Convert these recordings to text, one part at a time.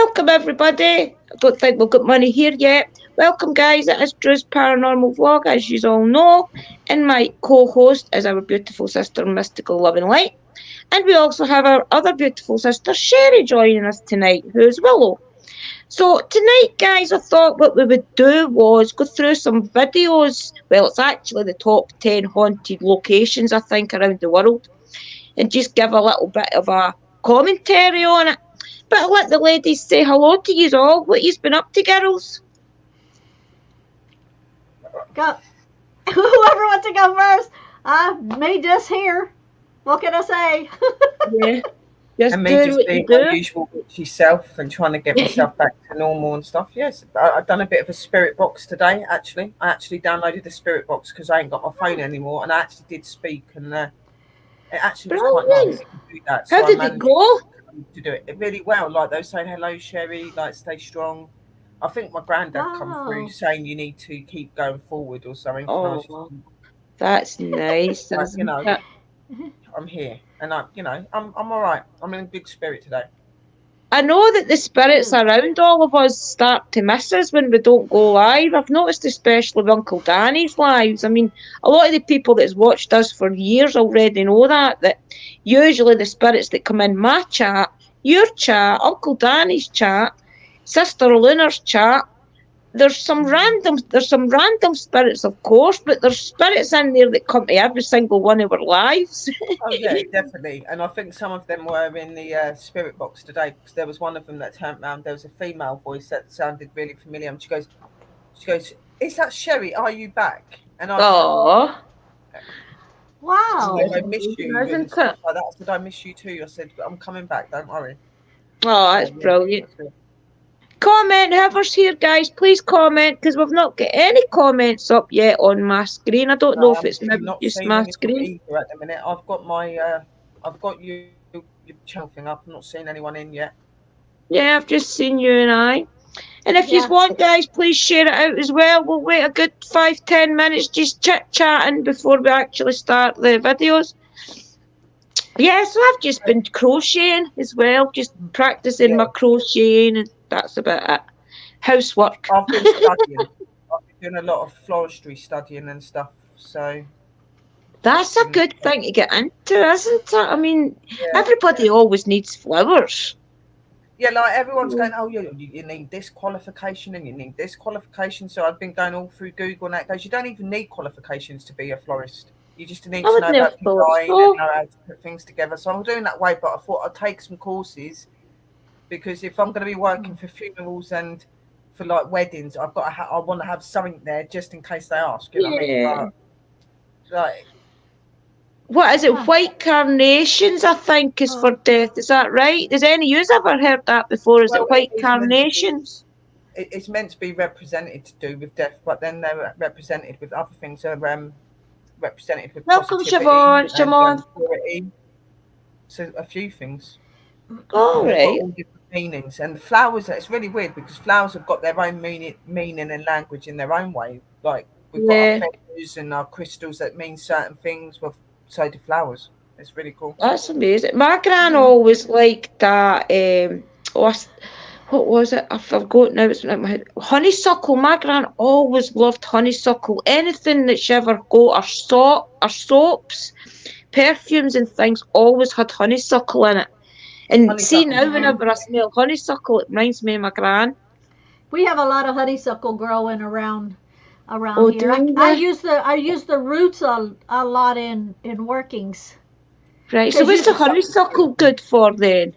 Welcome, everybody. I don't think we've got money here yet. Welcome, guys. It is Drew's Paranormal Vlog, as you all know. And my co host is our beautiful sister, Mystical Loving Light. And we also have our other beautiful sister, Sherry, joining us tonight, who is Willow. So, tonight, guys, I thought what we would do was go through some videos. Well, it's actually the top 10 haunted locations, I think, around the world. And just give a little bit of a commentary on it. But I'll let the ladies say hello to you all. What you've been up to, girls? Go. Whoever wants to go first. Me just here. What can I say? Yeah. Just And me doing just what you being my do. usual witchy self and trying to get myself back to normal and stuff. Yes, I've done a bit of a spirit box today, actually. I actually downloaded the spirit box because I ain't got my phone anymore, and I actually did speak, and it actually was quite nice to do that. How So I did it managed go? to do it really well. Like they were saying, hello, Sherry, like stay strong. I think my granddad come through Wow. saying you need to keep going forward or something. And I was Oh, that's nice, like, isn't it? I'm here, and I'm all right. I'm in good spirit today. I know that the spirits Good. around all of us start to miss us when we don't go live. I've noticed, especially with Uncle Danny's lives. I mean, a lot of the people that's watched us for years already know that usually the spirits that come in my chat, your chat, Uncle Danny's chat, Sister Luna's chat, there's some random spirits, of course, but there's spirits in there that come to every single one of our lives. Oh yeah, definitely. And I think some of them were in the spirit box today because there was one of them that turned around. There was a female voice that sounded really familiar, and she goes, "Is that Sherry? Are you back?" And I said, Oh, "She Wow. goes, I miss you and isn't stuff it? like that." I said, "I miss you too." I said, "But I'm coming back. Don't worry." Oh, So that's yeah, brilliant. that's good. Comment, whoever's here, guys, please comment because we've not got any comments up yet on my screen. I don't No, know if I'm it's really maybe not just seeing my anyone screen. either at the minute. I've got your channel thing up. I'm not seeing anyone in yet. Yeah, I've just seen you and I. And if you Yeah. want, guys, please share it out as well. We'll wait a good 5-10 minutes just chit chatting before we actually start the videos. Yeah, so I've just been crocheting as well, just practicing my Yeah, crocheting, and that's about it. Housework. I've been studying. I've been doing a lot of floristry studying and stuff. So That's just a been good thing to get into, isn't it? I mean, yeah. everybody always needs flowers. Yeah, like everyone's going, oh, you need this qualification and you need this qualification. So I've been going all through Google and that goes, you don't even need qualifications to be a florist. You just need I to would know never about thought design and so. know how to put things together. So I'm doing that way, but I thought I'd take some courses because if I'm going to be working for funerals and for like weddings, I want to have something there just in case they ask. You know what I mean? Yeah. Like What is it? Huh. White carnations, I think, is for Oh. death. Is that right? Has any of you ever heard that before? Is well, it white it is meant to be. carnations? It's meant to be represented to do with death, but then they're represented with other things. Represented with Welcome, positivity Siobhan. and Siobhan. purity. So a few things. All They've got right. all different meanings. And the flowers, it's really weird because flowers have got their own meaning and language in their own way. Like we've got our Yeah, feathers and our crystals that mean certain things. Well, so do flowers. It's really cool. that's amazing. My gran Yeah. always liked that. What was it? I forgot now. It's in my head. Honeysuckle. My gran always loved honeysuckle. Anything that she ever got, or soaps, perfumes and things, always had honeysuckle in it. And see Honeysuckle's now, Yeah. whenever I smell honeysuckle, it reminds me of my gran. We have a lot of honeysuckle growing around Oh, do here. I you? use the roots a lot in workings. Right. So Cause what's you the honeysuckle's good. honeysuckle good for then?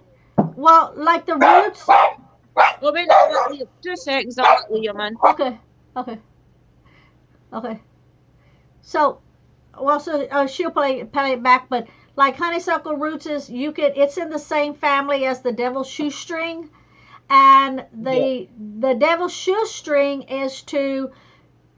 well like the roots. Oh, wait, I'll let you. 2 seconds, I'll let you, man. Okay. Okay. Okay. So she'll play it back, but like honeysuckle roots is it's in the same family as the devil's shoestring, and Yeah. the devil's shoestring is to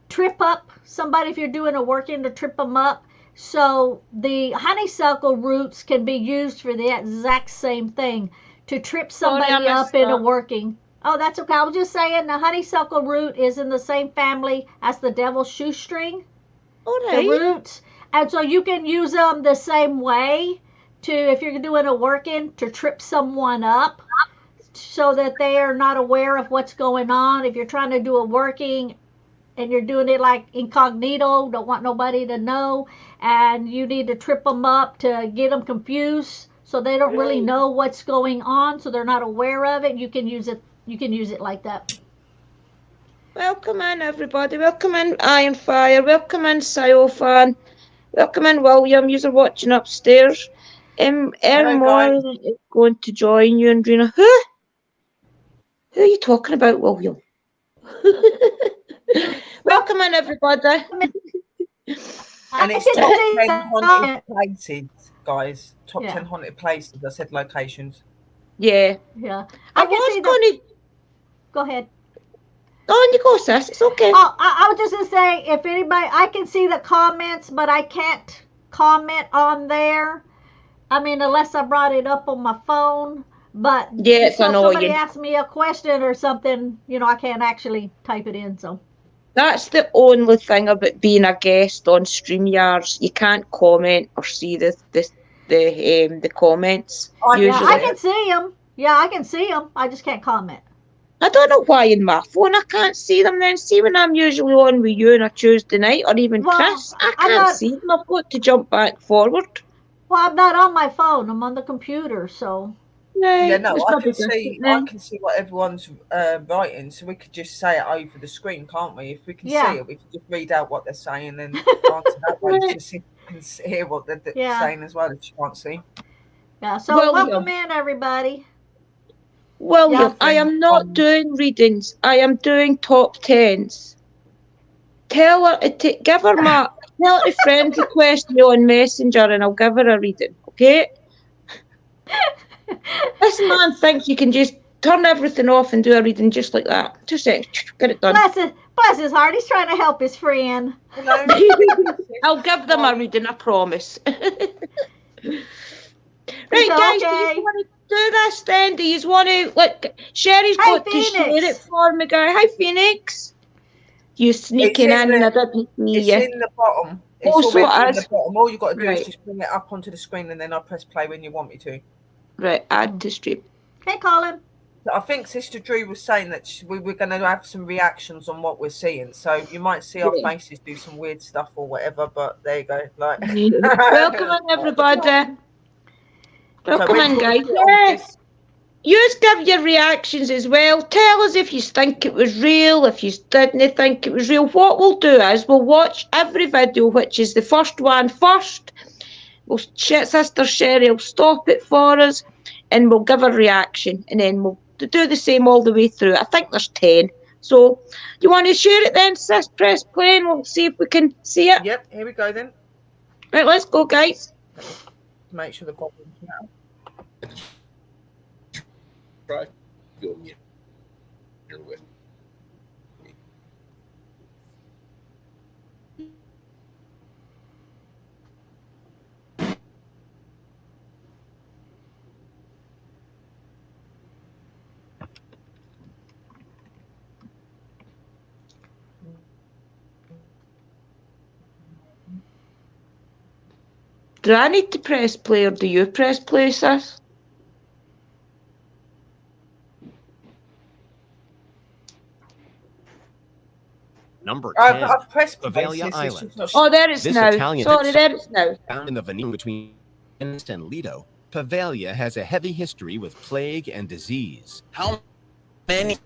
trip up somebody if you're doing a working to trip them up. So the honeysuckle roots can be used for the exact same thing to trip Sorry, I somebody missed up in a that. working. Oh, that's okay. I was just saying the honeysuckle root is in the same family as the devil's shoestring, All the right. roots, and so you can use them the same way to if you're doing a working to trip someone up so that they are not aware of what's going on. If you're trying to do a working and you're doing it like incognito, don't want nobody to know, and you need to trip them up to get them confused so they don't really know what's going on, so they're not aware of it, you can use it like that. Welcome in, everybody. Welcome in, Ironfire. Welcome in, Siofan. Welcome in, William. You're watching upstairs. Ermore is going to join you, and Rena. Who are you talking about, William? Welcome in, everybody. And it's top 10 haunted places, guys. Top 10 haunted places. I said locations. Yeah. I was going to... Go ahead. On you go, sis. It's okay. Oh, I was just going to say, if anybody... I can see the comments, but I can't comment on there. I mean, unless I brought it up on my phone. But yeah, it's annoying. Somebody asks me a question or something, I can't actually type it in, so... That's the only thing about being a guest on StreamYards. You can't comment or see the comments. Yeah, I can see them. Yeah, I can see them. I just can't comment. I don't know why in my phone I can't see them then. See, when I'm usually on with you on a Tuesday night or even Chris, I can't see them. I've got to jump back forward. Well, I'm not on my phone. I'm on the computer, so... Yeah, no, I can see what everyone's writing, so we could just say it over the screen, can't we? If we can see it, we can just read out what they're saying and answer that way. Just so you can hear what they're saying as well if you can't see. Yeah, so welcome in, everybody. William, I am not doing readings. I am doing top 10s. Tell her, give her tell her a friend request me on Messenger and I'll give her a reading, okay? This man thinks you can just turn everything off and do a reading just like that. 2 seconds, get it done. Bless his heart, he's trying to help his friend. I'll give them a reading, I promise. Right, guys, do you want to do this then? Do you want to, Sherry's got to share it for me, guys. Hi, Phoenix. You sneaking in and I didn't see you. It's in the bottom. It's also, in the bottom. All you've got to do is just bring it up onto the screen and then I'll press play when you want me to. Right, add to stream. Hey, Colin. I think Sister Drew was saying that we were going to have some reactions on what we're seeing. So you might see our faces do some weird stuff or whatever, but there you go. Welcome in, everybody. Welcome in, guys. Yes. You give your reactions as well. Tell us if you think it was real, if you didn't think it was real. What we'll do is we'll watch every video, which is the first one first. Sister Sherry will stop it for us and we'll give a reaction and then we'll do the same all the way through. I think there's 10. So, you want to share it then, sis? Press play and we'll see if we can see it. Yep, here we go then. Right, let's go, guys. Make sure the problem's now. Try going in here with. Do I need to press play or do you press play, sis? Number 10, I've pressed Bavalia Island. Oh, there it's this now. Italian Sorry, there it's now. Found in the Venetian between Venice and Lido, Pavalia has a heavy history with plague and disease. How many?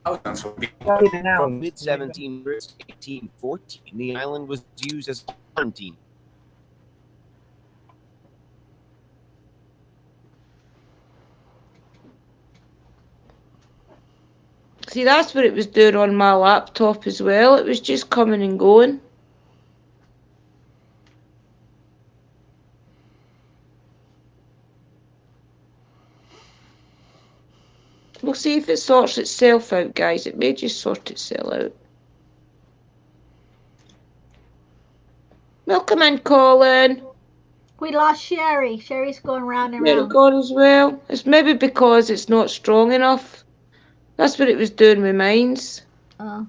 From mid-1700s to 1814, the island was used as quarantine. See, that's what it was doing on my laptop as well. It was just coming and going. We'll see if it sorts itself out, guys. It may just sort itself out. Welcome in, Colin. We lost Sherry. Sherry's going round and There round. it goes as well. It's maybe because it's not strong enough. That's what it was doing with mines. Oh.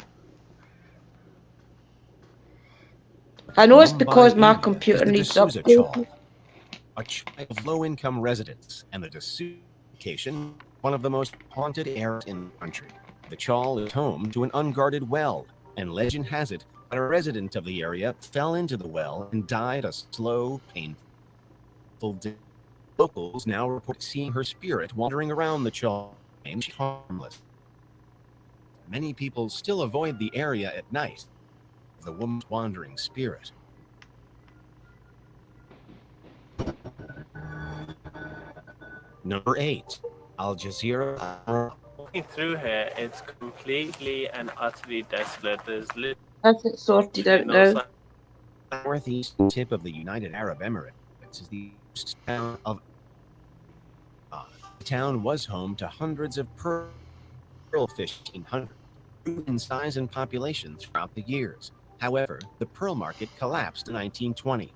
I know it's because my computer needs updating. a child of low-income residents, and the Dessous location, one of the most haunted areas in the country. The chawl is home to an unguarded well, and legend has it that a resident of the area fell into the well and died a slow, painful death. Locals now report seeing her spirit wandering around the chawl, and she's harmless. Many people still avoid the area at night of the woman's wandering spirit. Number 8. Al Jazeera. Walking through here, it's completely and utterly desolate. There's literally That's it sorted out no now. sign. The northeastern tip of the United Arab Emirates is the coast town of. The town was home to hundreds of pearl fish in hundreds, grew in size and population throughout the years. However, the pearl market collapsed in the 1920s,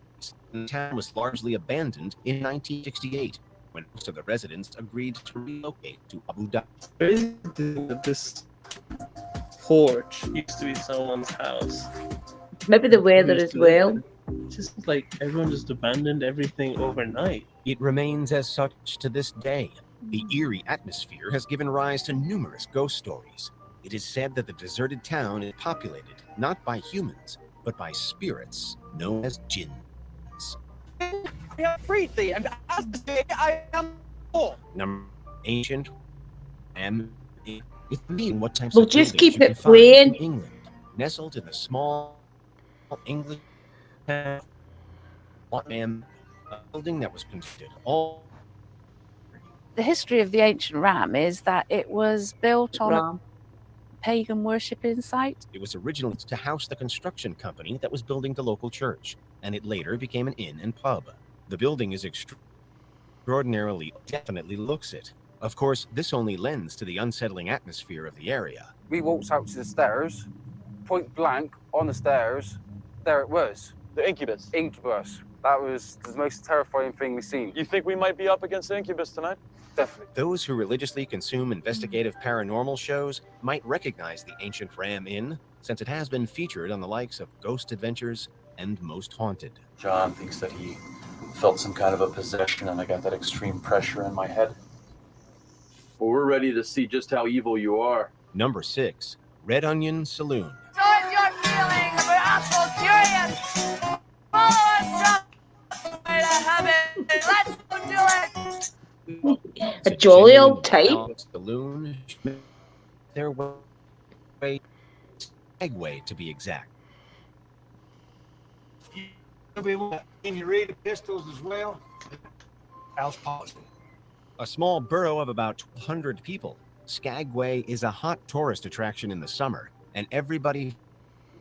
and the town was largely abandoned in 1968, when most of the residents agreed to relocate to Abu Dhabi. Basically, this porch used to be someone's house. Maybe the weather Used as to live well. there. Just like everyone just abandoned everything overnight. It remains as such to this day. The eerie atmosphere has given rise to numerous ghost stories. It is said that the deserted town is populated not by humans, but by spirits known as jinns. Freely, and as I am full. Number ancient it means what types We'll of just buildings keep you can it find in playing. England, nestled in the small English town, a building that was constructed all. The history of the ancient ram is that it was built on a Ram. pagan worshipping site. It was originally to house the construction company that was building the local church, and it later became an inn and pub. The building is extraordinarily, definitely looks it. Of course, this only lends to the unsettling atmosphere of the area. We walked out to the stairs, point blank on the stairs. There it was. The incubus. Incubus. That was the most terrifying thing we've seen. You think we might be up against the incubus tonight? Definitely. Those who religiously consume investigative paranormal shows might recognize the ancient Ram Inn, since it has been featured on the likes of Ghost Adventures and Most Haunted. John thinks that he felt some kind of a possession, and I got that extreme pressure in my head. Well, we're ready to see just how evil you are. Number 6. Red Onion Saloon. Towards your feeling of an actual curious. Follow us some way to heaven. Let's go do it. A jolly old type. Saloon. Their way, Segway to be exact. Can you read the pistols as well? Al's pausing. A small borough of about 100 people, Skagway is a hot tourist attraction in the summer, and everybody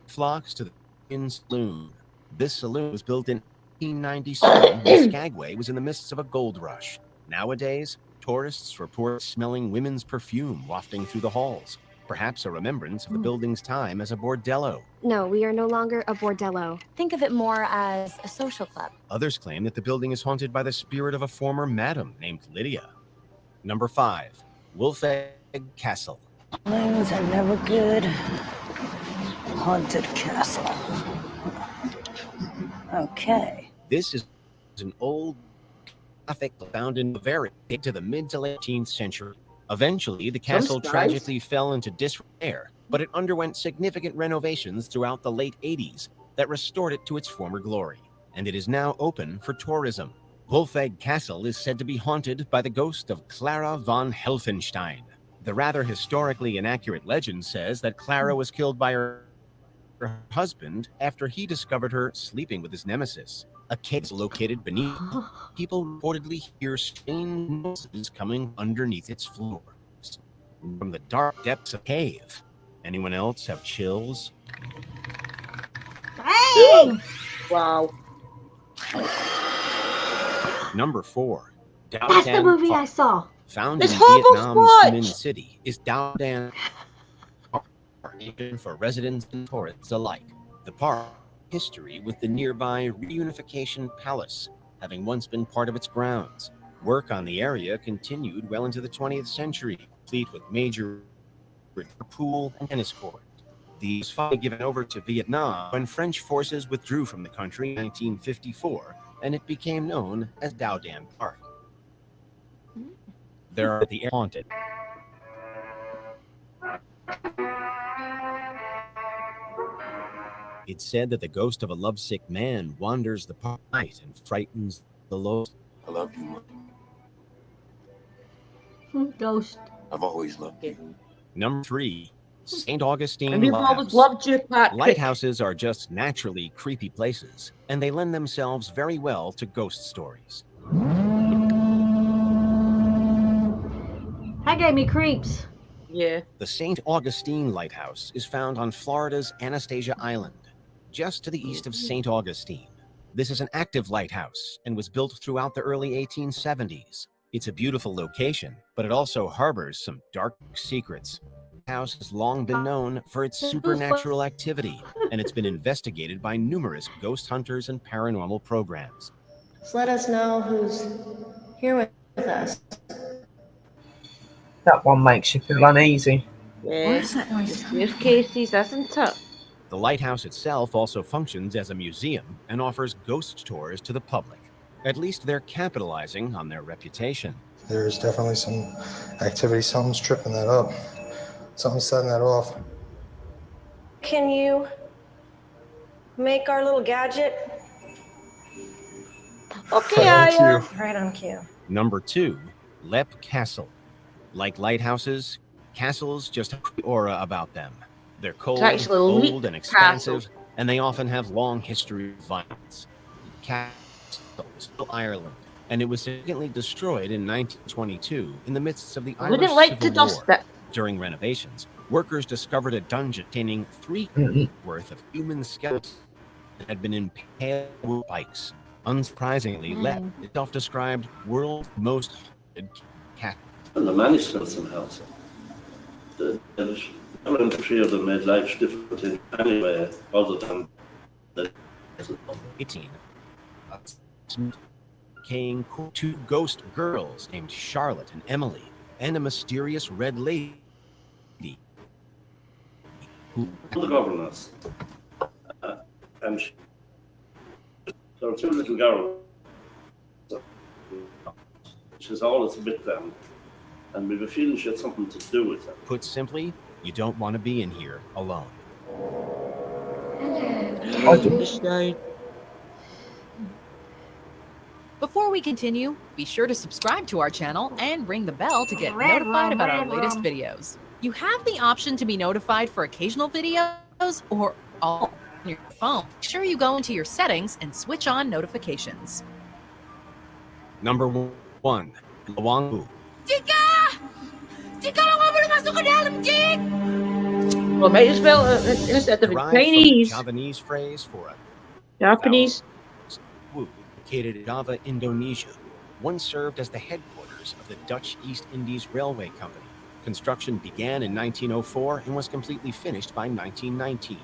flocks to the Inn Saloon. This saloon was built in 1897 when Skagway was in the midst of a gold rush. Nowadays, tourists report smelling women's perfume wafting through the halls, perhaps a remembrance of the building's time as a bordello. No, we are no longer a bordello. Think of it more as a social club. Others claim that the building is haunted by the spirit of a former madam named Lydia. Number 5. Wolf Egg Castle. Things are never good. Haunted castle. Okay. This is an old Gothic found in Bavaria to the mid to late 18th century. Eventually, the castle Sounds nice. tragically fell into disrepair, but it underwent significant renovations throughout the late 80s that restored it to its former glory, and it is now open for tourism. Wolfegg Castle is said to be haunted by the ghost of Clara von Helfenstein. The rather historically inaccurate legend says that Clara was killed by her husband after he discovered her sleeping with his nemesis. A cave is located beneath. People reportedly hear strange noises coming underneath its floors from the dark depths of the cave. Anyone else have chills? Dang! Wow. Number 4. That's the movie I saw. Found It's in Hobble Vietnam's Squatch! Minh City is Dao Dan Park, open for residents and tourists alike. The park history with the nearby Reunification Palace, having once been part of its grounds. Work on the area continued well into the 20th century, complete with major pool and tennis court. These finally given over to Vietnam when French forces withdrew from the country in 1954, and it became known as Dowdan Park. There are the haunted. It's said that the ghost of a lovesick man wanders the park at night and frightens the locals. I love you. Ghost. I've always loved you. Number 3, St. Augustine And we've always Lighthouse. loved you, Patrick. Lighthouses are just naturally creepy places, and they lend themselves very well to ghost stories. That gave me creeps. Yeah. The St. Augustine Lighthouse is found on Florida's Anastasia Island, just to the east of St. Augustine. This is an active lighthouse and was built throughout the early 1870s. It's a beautiful location, but it also harbors some dark secrets. The house has long been known for its supernatural activity, and it's been investigated by numerous ghost hunters and paranormal programs. Just let us know who's here with us. That one makes you feel uneasy. Yeah. Where's that noise It's coming staircases, isn't it? The lighthouse itself also functions as a museum and offers ghost tours to the public. At least they're capitalizing on their reputation. There's definitely some activity. Something's tripping that up. Something's setting that off. Can you make our little gadget? Okay, Right on Aya. cue. Right on cue. Number 2, Lep Castle. Like lighthouses, castles just have an aura about them. They're cold, actually a old, Leap and expansive, Castle. and they often have long history of violence. Castle is still Ireland, and it was significantly destroyed in 1922 in the midst of the I Irish wouldn't like to Civil dust War. it. During renovations, workers discovered a dungeon containing 3 feet worth of human skeletons that had been impaled with spikes. Unsurprisingly, Lep is self-described world's most haunted cat. And the many skeleton house. The three of them made life difficult in any way other than the 18. Came 2 ghost girls named Charlotte and Emily, and a mysterious red lady who the governess. And there were 2 little girls. She's always with them. And we have a feeling she had something to do with it. Put simply, you don't want to be in here alone. Before we continue, be sure to subscribe to our channel and ring the bell to get Red notified rum, about our red latest rum. videos. You have the option to be notified for occasional videos or all on your phone. Make sure you go into your settings and switch on notifications. Number 1, Lawangu. Well, might as well instead of Derived from the Chinese, Javanese phrase for a Japanese. Wu, located in Java, Indonesia, once served as the headquarters of the Dutch East Indies Railway Company. Construction began in 1904 and was completely finished by 1919.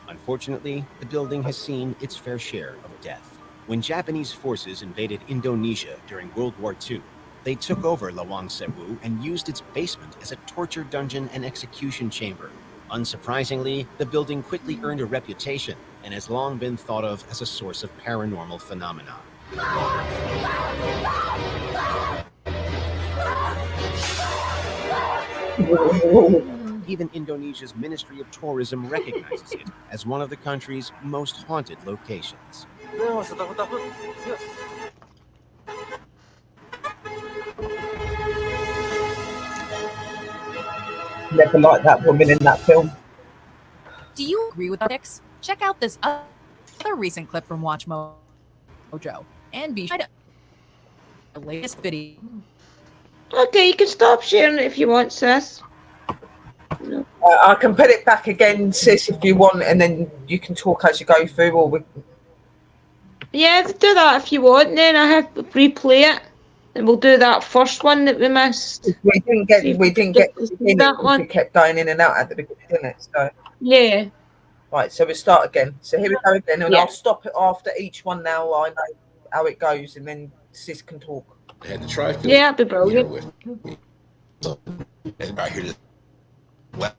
Unfortunately, the building has seen its fair share of death. When Japanese forces invaded Indonesia during World War II, they took over Lawang Sewu and used its basement as a torture dungeon and execution chamber. Unsurprisingly, the building quickly earned a reputation and has long been thought of as a source of paranormal phenomena. Even Indonesia's Ministry of Tourism recognizes it as one of the country's most haunted locations. Never liked that woman in that film. Do you agree with Alex? Check out this other recent clip from Watch Mojo and be sure to the latest video. Okay, you can stop sharing it if you want, sis. I can put it back again, sis, if you want, and then you can talk as you go through. Or we... Yeah, do that if you want. Then I have to replay it, and we'll do that first one that we missed. We didn't get See if that one. It kept going in and out at the beginning, didn't it? So yeah. Right, so we start again. So here we go again, and Yeah. I'll stop it after each one now. I know how it goes, and then sis can talk. I had to try to Yeah, that'd be brilliant. with me. So, and I hear this. What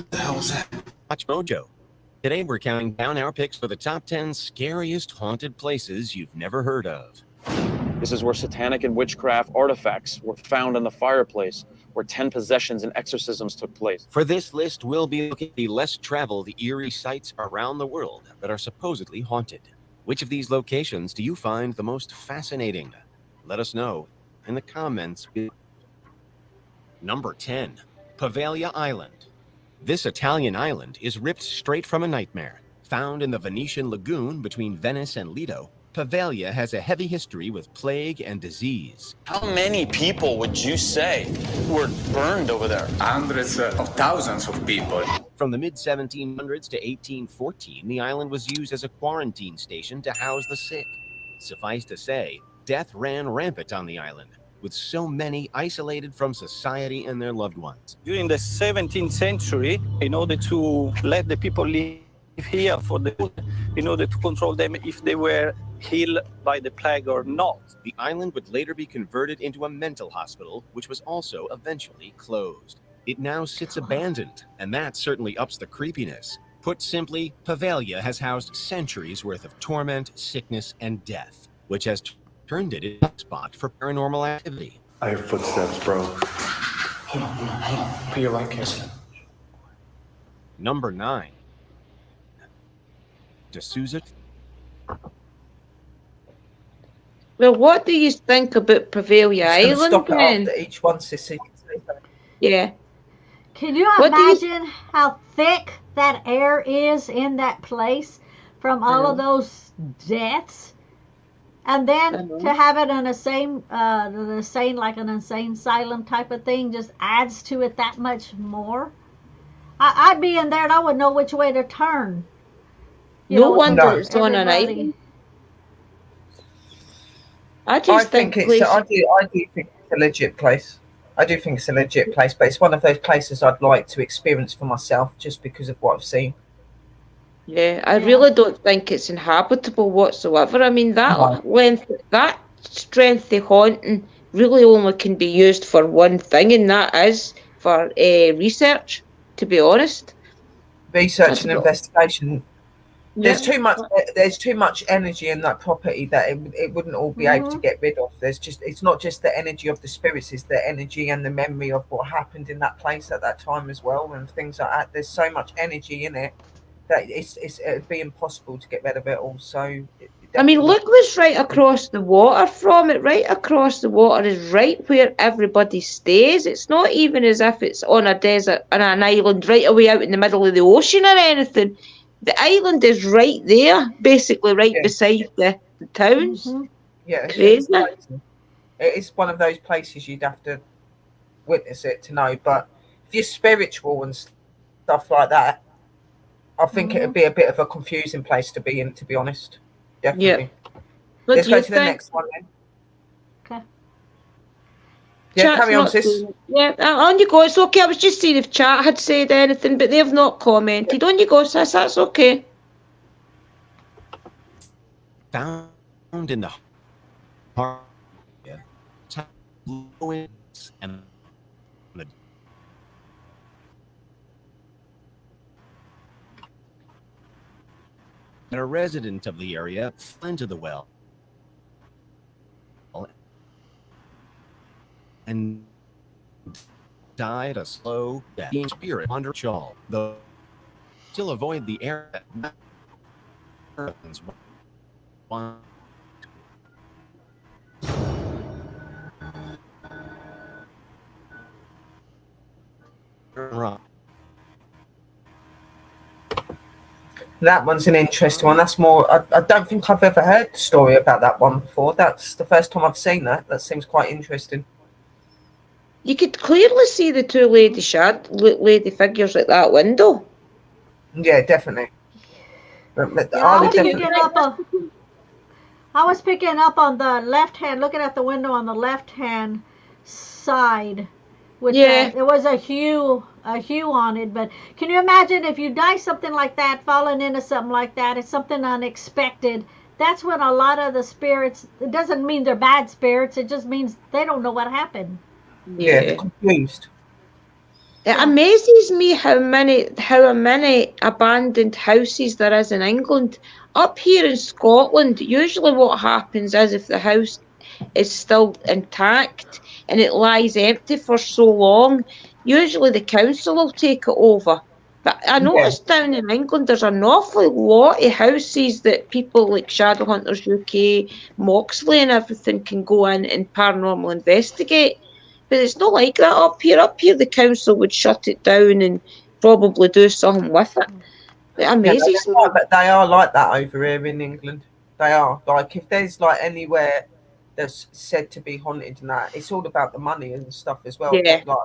the hell was that? Watch Mojo. Today we're counting down our picks for the top 10 scariest haunted places you've never heard of. This is where satanic and witchcraft artifacts were found in the fireplace, where 10 possessions and exorcisms took place. For this list, we'll be looking at the less traveled eerie sites around the world that are supposedly haunted. Which of these locations do you find the most fascinating? Let us know in the comments below. Number 10, Poveglia Island. This Italian island is ripped straight from a nightmare. Found in the Venetian lagoon between Venice and Lido, Poveglia has a heavy history with plague and disease. How many people would you say were burned over there? Hundreds of thousands of people. From the mid-1700s to 1814, the island was used as a quarantine station to house the sick. Suffice to say, death ran rampant on the island, with so many isolated from society and their loved ones. During the 17th century, in order to let the people live here for in order to control them if they were healed by the plague or not. The island would later be converted into a mental hospital, which was also eventually closed. It now sits abandoned, and that certainly ups the creepiness. Put simply, Poveglia has housed centuries worth of torment, sickness, and death, which has turned it into a spot for paranormal activity. I hear footsteps, bro. Hold on. Put your right kiss. Number 9. D'Souza. Well, what do you think about Poveglia Island Stop it then? after each one, Sissy. Yeah. Can you imagine how thick that air is in that place from all of those deaths? And then to have it in like an insane asylum type of thing just adds to it that much more. I'd be in there and I wouldn't know which way to turn. No wonder it's on an island. I do think it's a legit place. I do think it's a legit place, but it's one of those places I'd like to experience for myself just because of what I've seen. Yeah, I really don't think it's inhabitable whatsoever. I mean, that strength of haunting really only can be used for one thing, and that is for research, to be honest. Research and investigation. There's too much energy in that property that it wouldn't all be able to get rid of. It's not just the energy of the spirits, it's the energy and the memory of what happened in that place at that time as well, and things like that. There's so much energy in it that it'd be impossible to get rid of it all. So I mean, look what's right across the water from it. Right across the water is right where everybody stays. It's not even as if it's on a desert, on an island right away out in the middle of the ocean or anything. The island is right there, basically right beside the towns. Yeah, crazy. It's one of those places you'd have to witness it to know. But if you're spiritual and stuff like that, I think it'd be a bit of a confusing place to be in, to be honest. Definitely. Yeah. Let's go to the next one then. Okay. Yeah, carry on, sis. Yeah, on you go. It's okay. I was just seeing if chat had said anything, but they've not commented. On you go, sis. That's okay. Found in the heart, and a resident of the area fell into the well and died a slow death. Being spirit under shawl, though still avoid the air. That one's an interesting one. That's more. I don't think I've ever heard the story about that one before. That's the first time I've seen that. That seems quite interesting. You could clearly see the two lady figures at that window. Yeah, definitely. I was picking up on the left hand, looking at the window on the left hand side. There was a hue on it, but can you imagine if you die something like that, falling into something like that, it's something unexpected. That's when a lot of the spirits, it doesn't mean they're bad spirits, it just means they don't know what happened. Yeah, they're confused. It amazes me how many abandoned houses there is in England. Up here in Scotland, usually what happens is if the house is still intact and it lies empty for so long, usually the council will take it over. But I noticed down in England there's an awful lot of houses that people like Shadowhunters UK, Moxley and everything can go in and paranormal investigate. But it's not like that up here. Up here the council would shut it down and probably do something with it. It amazes me. But they are like that over here in England. They are. Like if there's like anywhere that's said to be haunted and that, it's all about the money and stuff as well. Yeah. Like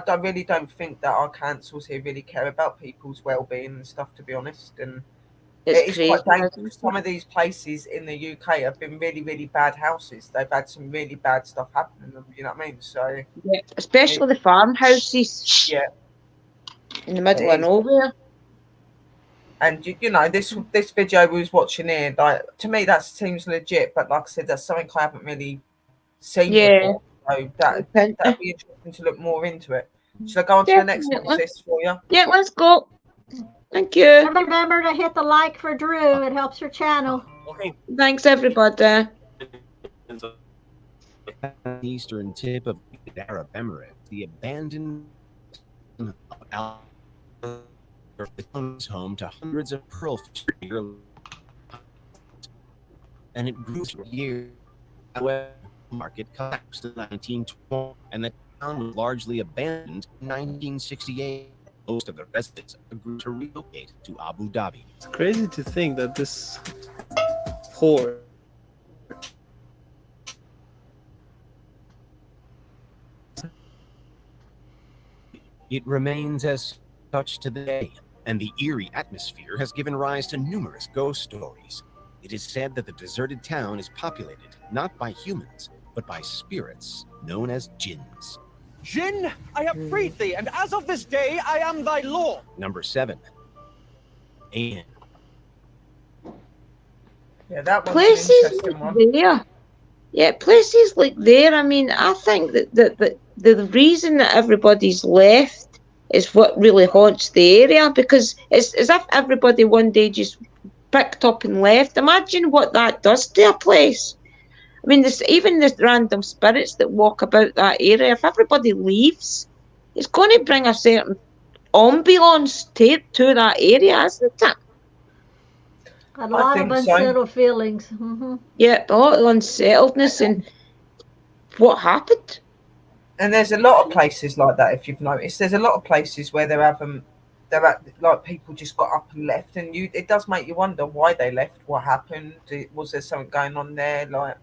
I really don't think that our councils here really care about people's well-being and stuff, to be honest. And it's crazy. quite dangerous. Some of these places in the UK have been really, really bad houses. They've had some really bad stuff happen in them. You know what I mean? So yeah, especially the farmhouses. Yeah. In the middle of nowhere. And you know this video we was watching here, like to me that seems legit, but like I said, that's something I haven't really seen before. So that'd be interesting to look more into it. Should I go on to the next one, sis, for you? Yeah, let's go. Thank you. Remember to hit the like for Drew. It helps her channel. Thanks, everybody. Eastern tip of the Arab Emirates, the abandoned is home to hundreds of pearlfish, and it grew for years. However, the market collapsed in 1920, and the town was largely abandoned in 1968. Most of the residents agreed to relocate to Abu Dhabi. It's crazy to think that this port It remains as such to the day, and the eerie atmosphere has given rise to numerous ghost stories. It is said that the deserted town is populated not by humans, but by spirits known as jinns. Jinn, I have freed thee, and as of this day, I am thy lord. Number 7. Alien. Yeah, that one's Places an interesting like one. there. Yeah, places like there. I mean, I think that the reason that everybody's left is what really haunts the area, because it's as if everybody one day just picked up and left. Imagine what that does to a place. I mean, even the random spirits that walk about that area, if everybody leaves, it's going to bring a certain ambiance to that area, isn't it? A lot of unsettled feelings. Yeah, a lot of unsettledness and what happened. And there's a lot of places like that. If you've noticed, there's a lot of places where like people just got up and left, and it does make you wonder why they left, what happened, was there something going on there? Like,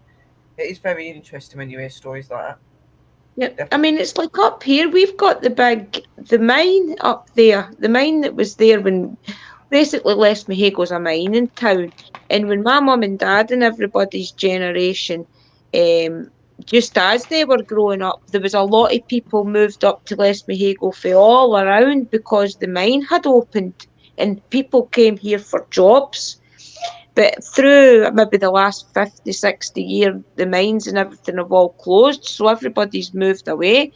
it is very interesting when you hear stories like that. Yeah, I mean, it's like up here, we've got the mine up there, the mine that was there when basically Lesmahago's a mining town, and when my mum and dad and everybody's generation, just as they were growing up, there was a lot of people moved up to Lesmahago from all around because the mine had opened and people came here for jobs. But through maybe the last 50, 60 years, the mines and everything have all closed, so everybody's moved away.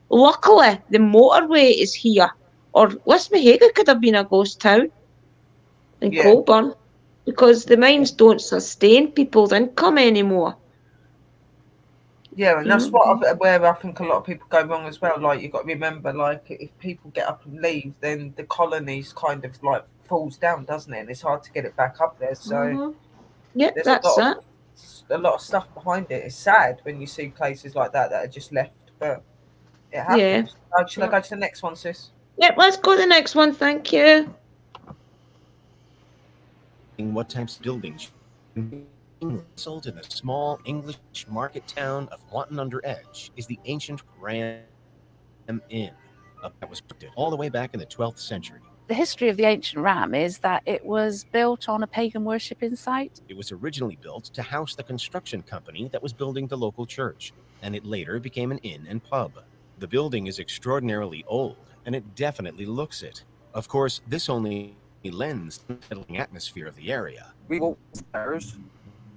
Luckily, the motorway is here, or Lesmahago could have been a ghost town in Colburn, because the mines don't sustain people's income anymore. Yeah, and that's where I think a lot of people go wrong as well. Like, you've got to remember, like, if people get up and leave, then the colonies kind of like falls down, doesn't it? And it's hard to get it back up there. So yeah, that's it. A lot of stuff behind it. It's sad when you see places like that are just left, but it happens. Yeah. Should I go to the next one, sis? Yep, let's go to the next one. Thank you. What types of buildings nestled in the small English market town of Wanton-under-Edge is the ancient Ram Inn, that was built all the way back in the 12th century. The history of the ancient ram is that it was built on a pagan worshipping site. It was originally built to house the construction company that was building the local church, and it later became an inn and pub. The building is extraordinarily old, and it definitely looks it. Of course, this only lends to the settling atmosphere of the area. We walked upstairs,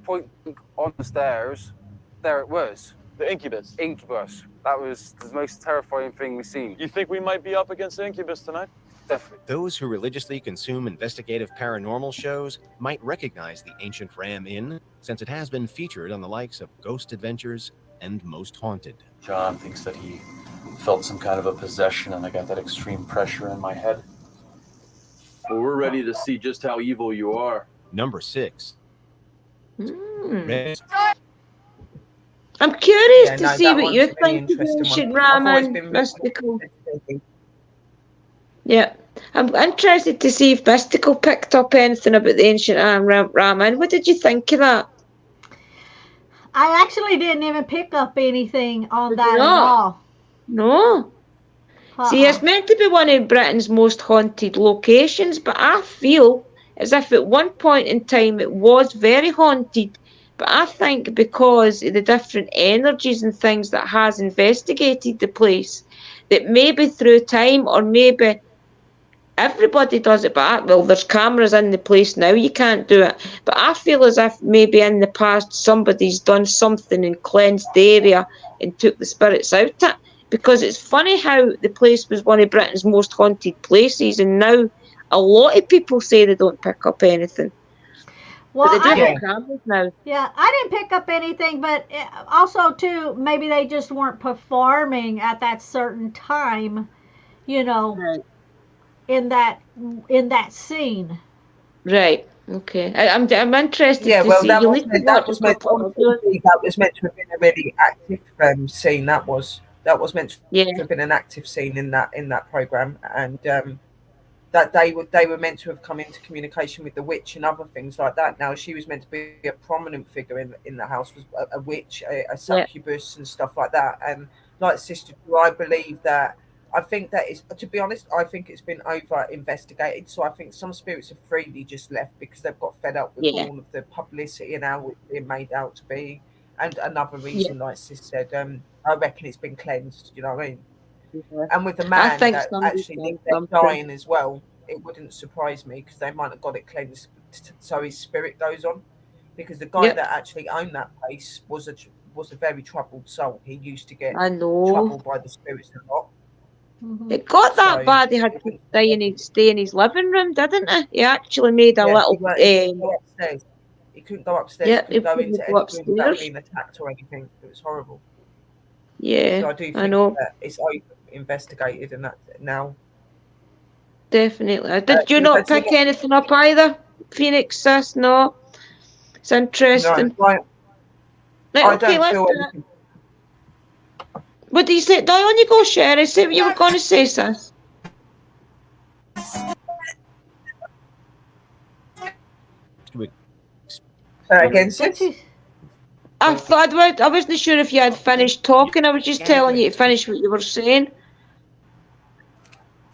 point on the stairs, there it was. The incubus. Incubus. That was the most terrifying thing we've seen. You think we might be up against Incubus tonight? Definitely. Those who religiously consume investigative paranormal shows might recognize the ancient Ram Inn, since it has been featured on the likes of Ghost Adventures and Most Haunted. John thinks that he felt some kind of a possession, and I got that extreme pressure in my head. Well, we're ready to see just how evil you are. Number 6. I'm curious Yeah, to no, see that what one's you a really think of interesting ancient one. I've always Raman been mystical. Yeah, I'm interested to see if mystical picked up anything about the ancient Raman. What did you think of that? I actually didn't even pick up anything on that at not? all. No. See, it's meant to be one of Britain's most haunted locations, but I feel as if at one point in time it was very haunted. But I think because of the different energies and things that has investigated the place, that maybe through time or maybe everybody does it, but well, there's cameras in the place now, you can't do it. But I feel as if maybe in the past somebody's done something and cleansed the area and took the spirits out it. Because it's funny how the place was one of Britain's most haunted places, and now a lot of people say they don't pick up anything. Well, but they do I have didn't, cameras now. yeah, I didn't pick up anything, but also too, maybe they just weren't performing at that certain time, you know, in that scene. Right. Okay. I'm interested Yeah, to well, see. that You'll was need to meant, watch that was a meant couple on of videos. TV, that was meant to have been a really active scene. That was meant to have been an active scene in that program, and that they were meant to have come into communication with the witch and other things like that. Now she was meant to be a prominent figure in the house, was a witch, a succubus and stuff like that. And like Sister Drew, I believe that. I think that is, to be honest, I think it's been over investigated. So I think some spirits have freely just left because they've got fed up with all of the publicity and how it's being made out to be. And another reason, like Sis said, I reckon it's been cleansed. You know what I mean? And with the I man think that somebody's actually done lived there something. dying as well, it wouldn't surprise me because they might have got it cleansed so his spirit goes on. Because the guy that actually owned that place was a very troubled soul. He used to get I know. troubled by the spirits a lot. It got that So- bad. He had to stay in his living room, didn't he? He actually made a Yeah, little. he couldn't go upstairs. He couldn't go upstairs. Yeah, he couldn't he go couldn't into go any room without upstairs. being attacked or anything. It was horrible. Yeah, So I do think I know. that it's over investigated and that now. Definitely. Did you you've not had some- pick anything up either, Phoenix sis? No. It's interesting. No, right. Right, I okay, don't let's feel do it. anything. What do you say? No, on you go, Sherry. Say what you were going to say, sis. Again, sis? I thought I wasn't sure if you had finished talking. I was just telling you to finish what you were saying.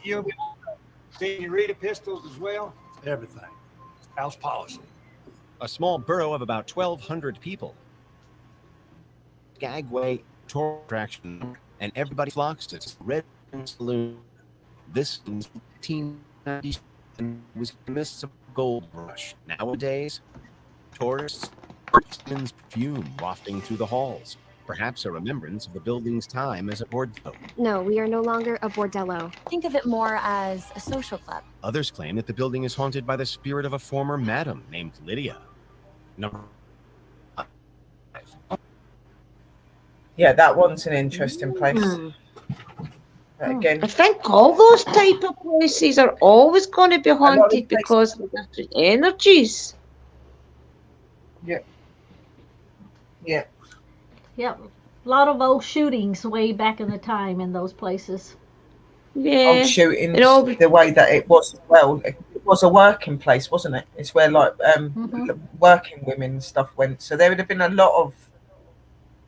You'll be seeing Rita pistols as well? Everything. House policy. A small borough of about 1,200 people. Skagway tour attraction, and everybody flocks to its Red Saloon. This was 1890 and was in the midst of a gold rush. Nowadays, tourists women's perfume wafting through the halls, perhaps a remembrance of the building's time as a bordello. No, we are no longer a bordello. Think of it more as a social club. Others claim that the building is haunted by the spirit of a former madam named Lydia. Number 5. Yeah, that one's an interesting place. But again, I think all those type of places are always going to be haunted because of the different energies. Yeah. Yeah. Yep. A lot of old shootings way back in the time in those places. Yeah. Old shootings, the way that it was as well. It was a working place, wasn't it? It's where like working women and stuff went. So there would have been a lot of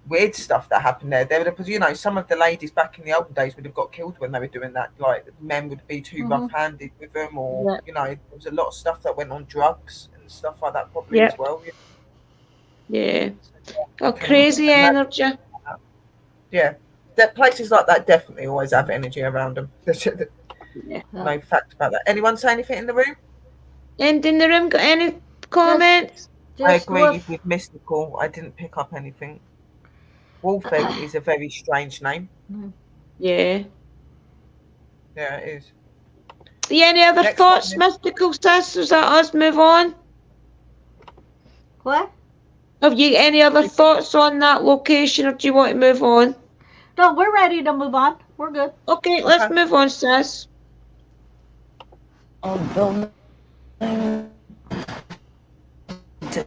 weird stuff that happened there. There would have, you know, some of the ladies back in the olden days would have got killed when they were doing that. Like men would be too rough-handed with them, or you know, there was a lot of stuff that went on drugs and stuff like that probably as well. Yeah. Got crazy energy. Yeah, places like that definitely always have energy around them. No fact about that. Anyone say anything in the room? And in the room, got any comments? I agree with mystical. I didn't pick up anything. Wolfegg is a very strange name. Yeah. Yeah, it is. Any other Next thoughts, one, Mystical Sis? Is that us move on? What? Have you any other thoughts on that location, or do you want to move on? No, we're ready to move on. We're good. Okay, let's move on, Sis. Old building to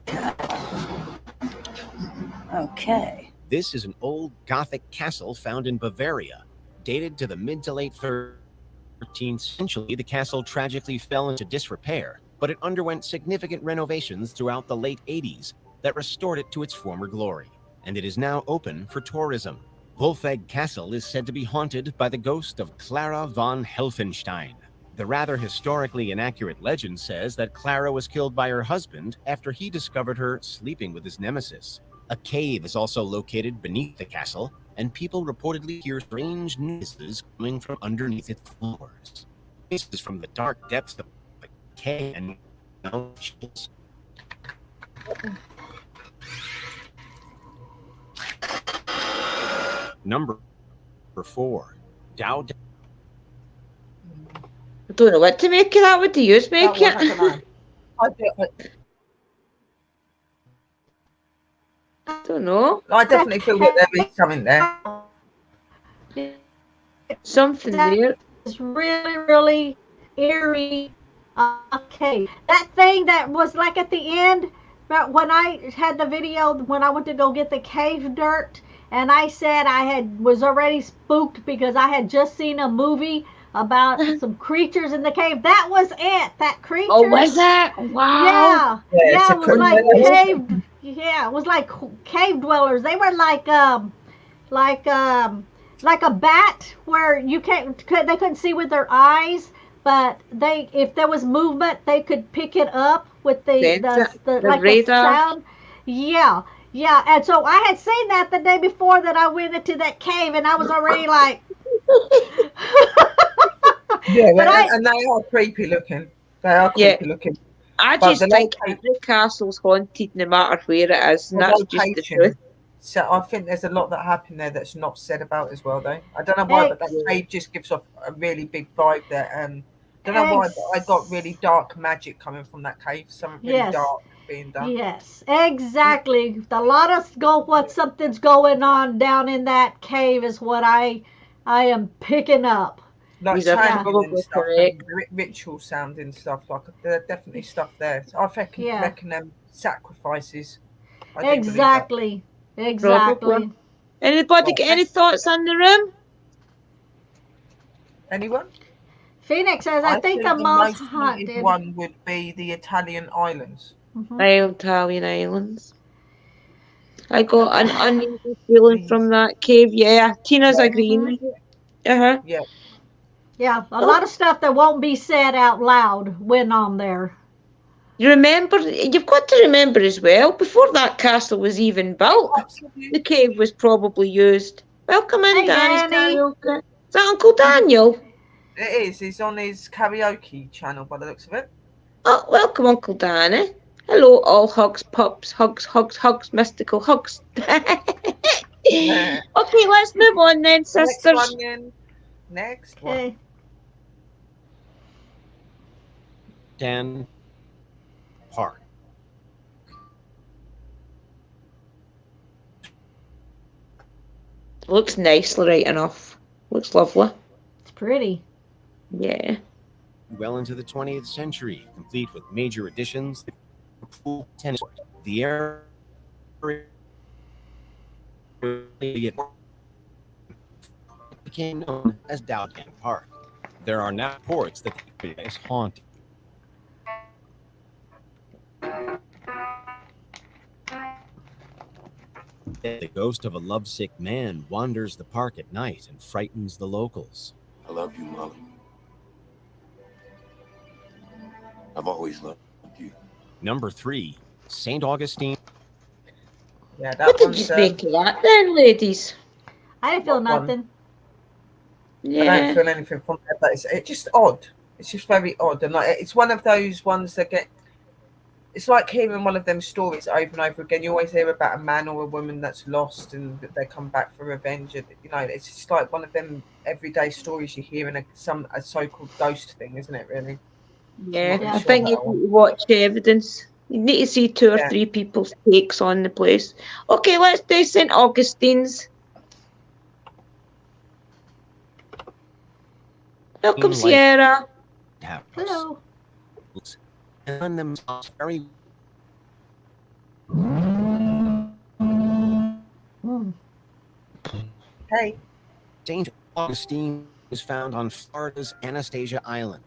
Okay. This is an old Gothic castle found in Bavaria, dated to the mid to late 13th century. The castle tragically fell into disrepair, but it underwent significant renovations throughout the late 80s that restored it to its former glory, and it is now open for tourism. Wolfegg Castle is said to be haunted by the ghost of Clara von Helfenstein. The rather historically inaccurate legend says that Clara was killed by her husband after he discovered her sleeping with his nemesis. A cave is also located beneath the castle, and people reportedly hear strange noises coming from underneath its floors. This is from the dark depths of the cave and Number 4. Dow. I don't know what to make of that. What do you make That one, I it? don't know. I don't know. I definitely feel that there is something there. Something there. It's really, really eerie. Okay, that thing that was like at the end, but when I had the video when I went to go get the cave dirt, and I said was already spooked because I had just seen a movie about some creatures in the cave. That was it. That creature. Oh, was that? Wow. Yeah, it was like cave. Yeah, it was like cave dwellers. They were like a bat where they couldn't see with their eyes, but if there was movement, they could pick it up with the like the sound. Yeah. And so I had seen that the day before that I went into that cave, and I was already like. And they are creepy looking. They are creepy looking. I just think every castle's haunted no matter where it is, and that's just the truth. So I think there's a lot that happened there that's not said about as well, though. I don't know why, but that cave just gives off a really big vibe there. Don't know why, but I got really dark magic coming from that cave. Something really dark being done. Yes, exactly. A lot of something's going on down in that cave is what I am picking up. Like channeling and stuff, and ritual sounding stuff. Like there's definitely stuff there. So I reckon them sacrifices. Exactly. Anybody get any thoughts on the room? Anyone? Phoenix says, I think the most haunted one would be the Italian islands. Italian islands. I got an uneasy feeling from that cave. Yeah, Tina's agreeing. Yeah. Yeah, a lot of stuff that won't be said out loud went on there. You've got to remember as well, before that castle was even built, the cave was probably used. Welcome in, Danny. Is that Uncle Daniel? It is. He's on his karaoke channel by the looks of it. Oh, welcome, Uncle Danny. Hello, all hugs, pups, hugs, mystical hugs. Okay, let's move on then, sisters. Next one. Dan Park. Looks nicely, right enough. Looks lovely. It's pretty. Yeah. Well into the 20th century, complete with major additions, the pool, tennis court, the area became known as Dowden Park. There are now reports that the area is haunted. The ghost of a lovesick man wanders the park at night and frightens the locals. I love you, Molly. I've always loved you. Number 3, St. Augustine. Yeah, what did you think of that then, ladies? I didn't feel nothing. Yeah. I don't feel anything from that, but it's just odd. It's just very odd, and it's one of those ones that it's like hearing one of them stories over and over again. You always hear about a man or a woman that's lost and they come back for revenge. And, you know, it's just like one of them everyday stories you hear in a so-called ghost thing, isn't it? Really? Yeah, really I sure think you about that need one. to watch the evidence. You need to see 2 or Yeah. 3 people's takes on the place. Okay, let's do St. Augustine's. Welcome, Like Sierra. house. Hello. And themselves very Hey. St. Augustine is found on Florida's Anastasia Island,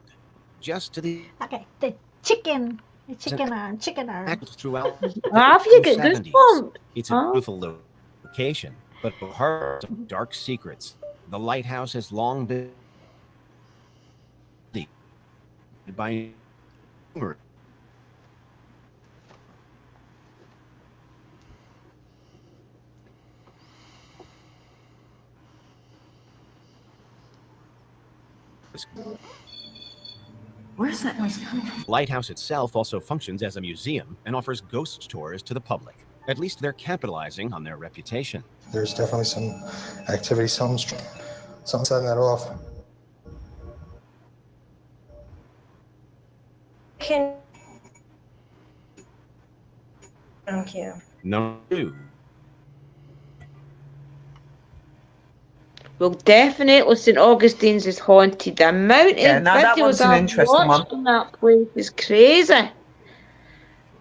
just to the Okay, the chicken arm. throughout Have you got 70s. goosebumps? It's a beautiful location, but harbors of dark secrets. The lighthouse has long been by numerous Where's that noise coming from? The lighthouse itself also functions as a museum and offers ghost tours to the public. At least they're capitalizing on their reputation. There's definitely some activity, something's setting that off. Thank you. Number 2. Well, definitely St. Augustine's is haunted. The amount Yeah, of no, that one's videos an I've interesting watched one. on that place is crazy.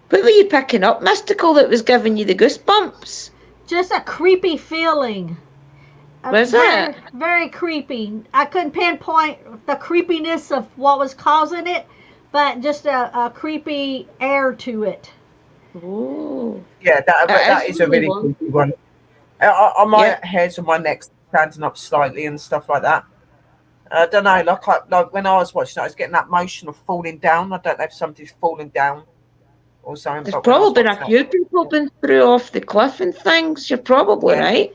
What were you picking up, Mystical, that was giving you the goosebumps? Just a creepy feeling. Was very, it? very creepy. I couldn't pinpoint the creepiness of what was causing it, but just a creepy air to it. Oh. Yeah, that is a really creepy one. On my hairs on my neck standing up slightly and stuff like that. I don't know, like when I was watching it, I was getting that motion of falling down. I don't know if somebody's falling down or something. There's But when I was probably been a watching few people been through off the cliff and things. You're probably right.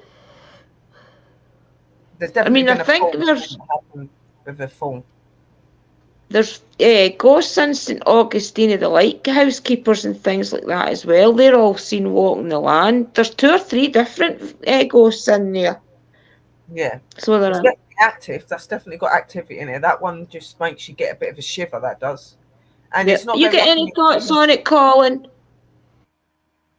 there's definitely I been a think fall there's happen with a fall. There's ghosts in St. Augustine of the lighthouse keepers and things like that as well. They're all seen walking the land. There's 2 or 3 different ghosts in there. Yeah. So they're It's definitely active. That's definitely got activity in it. That one just makes you get a bit of a shiver, that does. And it's not You very get often any thoughts on it, Colin?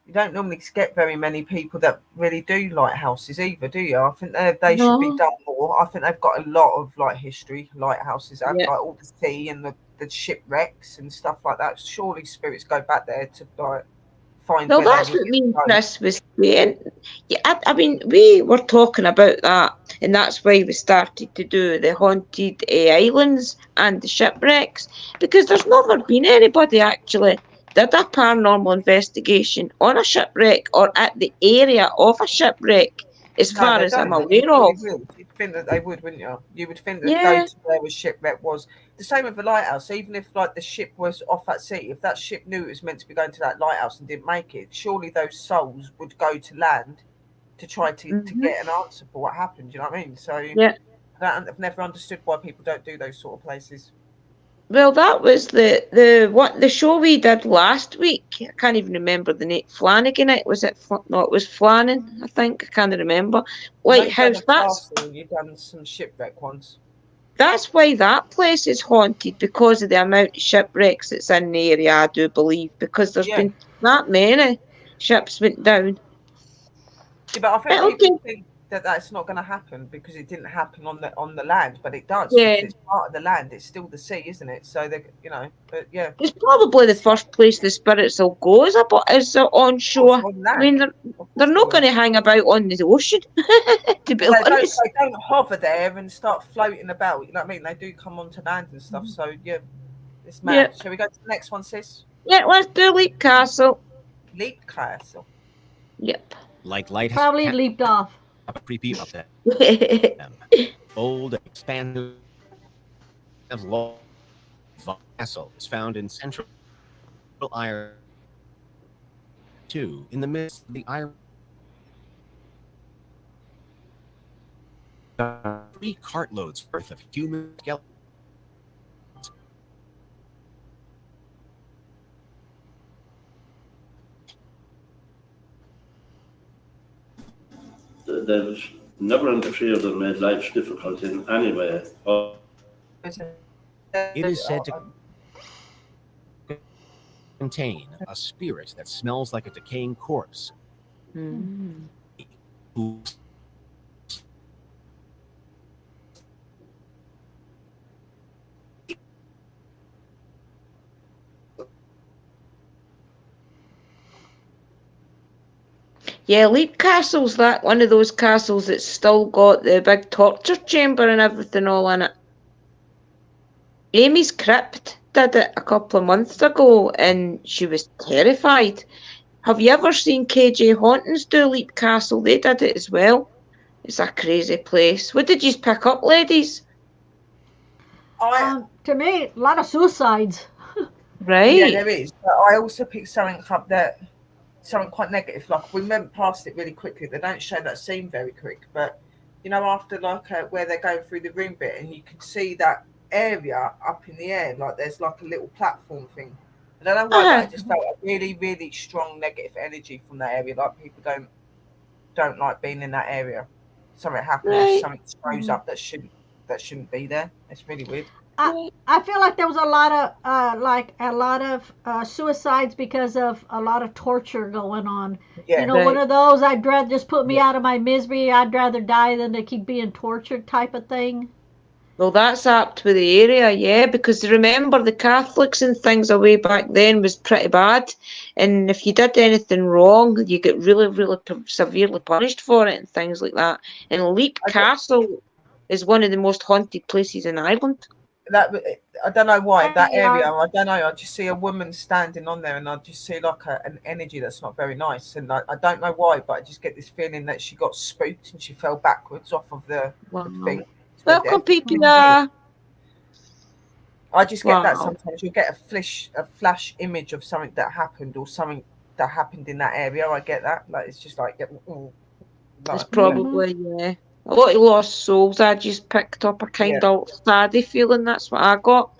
you don't normally get very many people that really do lighthouses either, do you? I think they should be No. done more. I think they've got a lot of history. Lighthouses have Yeah. like all the sea and the shipwrecks and stuff like that. Surely spirits go back there to find. Well, where that's they what me and go. Chris was saying. Yeah, I mean, we were talking about that, and that's why we started to do the haunted islands and the shipwrecks, because there's never been anybody actually did a paranormal investigation on a shipwreck or at the area of a shipwreck, as No, far they as I'm don't. You aware probably of. will. You'd think that they would, wouldn't you? You would think that Yeah. go to where a shipwreck was. The same with the lighthouse. Even if the ship was off at sea, if that ship knew it was meant to be going to that lighthouse and didn't make it, surely those souls would go to land to try to get an answer for what happened. Do you know what I mean? So Yeah. I've never understood why people don't do those sort of places. Well, that was the show we did last week. I can't even remember the name. Flanagan. It was Flannan. I think I can't remember. Lighthouse. You've done some shipwreck ones. That's why that place is haunted, because of the amount of shipwrecks that's in the area. I do believe, because there's been that many ships went down. Yeah, but I think But people think that that's not going to happen because it didn't happen on the land, but it does. Yeah. Because it's part of the land. It's still the sea, isn't it? So they, but yeah. It's probably the first place the spirits will go is on shore. I mean, they're not going to hang about on the ocean. To be honest. They don't hover there and start floating about. You know what I mean? They do come onto land and stuff. So yeah, it's mad. Yeah. Shall we go to the next one, sis? Yeah, let's do Leap Castle. Leap Castle. Yep. Like lighthouse. Probably leaped off. Creepy up there. Old, expansive, long castle is found in central Ireland. 2 in the midst of the Iron. 3 cartloads worth of human skeletons. they've never interfered or made life difficult in any way. It is said to contain a spirit that smells like a decaying corpse. Who Yeah, Leap Castle's that one of those castles that's still got the big torture chamber and everything all in it. Amy's Crypt did it a couple of months ago and she was terrified. Have you ever seen KJ Hauntings do Leap Castle? They did it as well. It's a crazy place. What did you pick up, ladies? To me, a lot of suicides. Right. Yeah, there is. But I also picked something up that something quite negative. Like we went past it really quickly. They don't show that scene very quick, but you know, after like where they're going through the room bit, and you can see that area up in the air, like there's like a little platform thing. I don't know why, but I just felt a really, really strong negative energy from that area. Like people don't like being in that area. Something happens, Right. something throws up that shouldn't be there. It's really weird. I feel like there was a lot of suicides because of a lot of torture going on. Yeah. You know, one of those, I'd rather just put me out of my misery. I'd rather die than to keep being tortured type of thing. Well, that's apt with the area, yeah, because remember the Catholics and things away back then was pretty bad, and if you did anything wrong, you get really, really severely punished for it and things like that. And Leap Castle is one of the most haunted places in Ireland. That I don't know why that area. I don't know. I just see a woman standing on there, and I just see like an energy that's not very nice. And I don't know why, but I just get this feeling that she got spooked and she fell backwards off of the thing. Welcome, people. I just get that Wow. sometimes. You'll get a flash image of something that happened or something that happened in that area. I get that. Like it's just like, It's probably, yeah. A lot of lost souls I just picked up a kind of saddy feeling. That's what I got.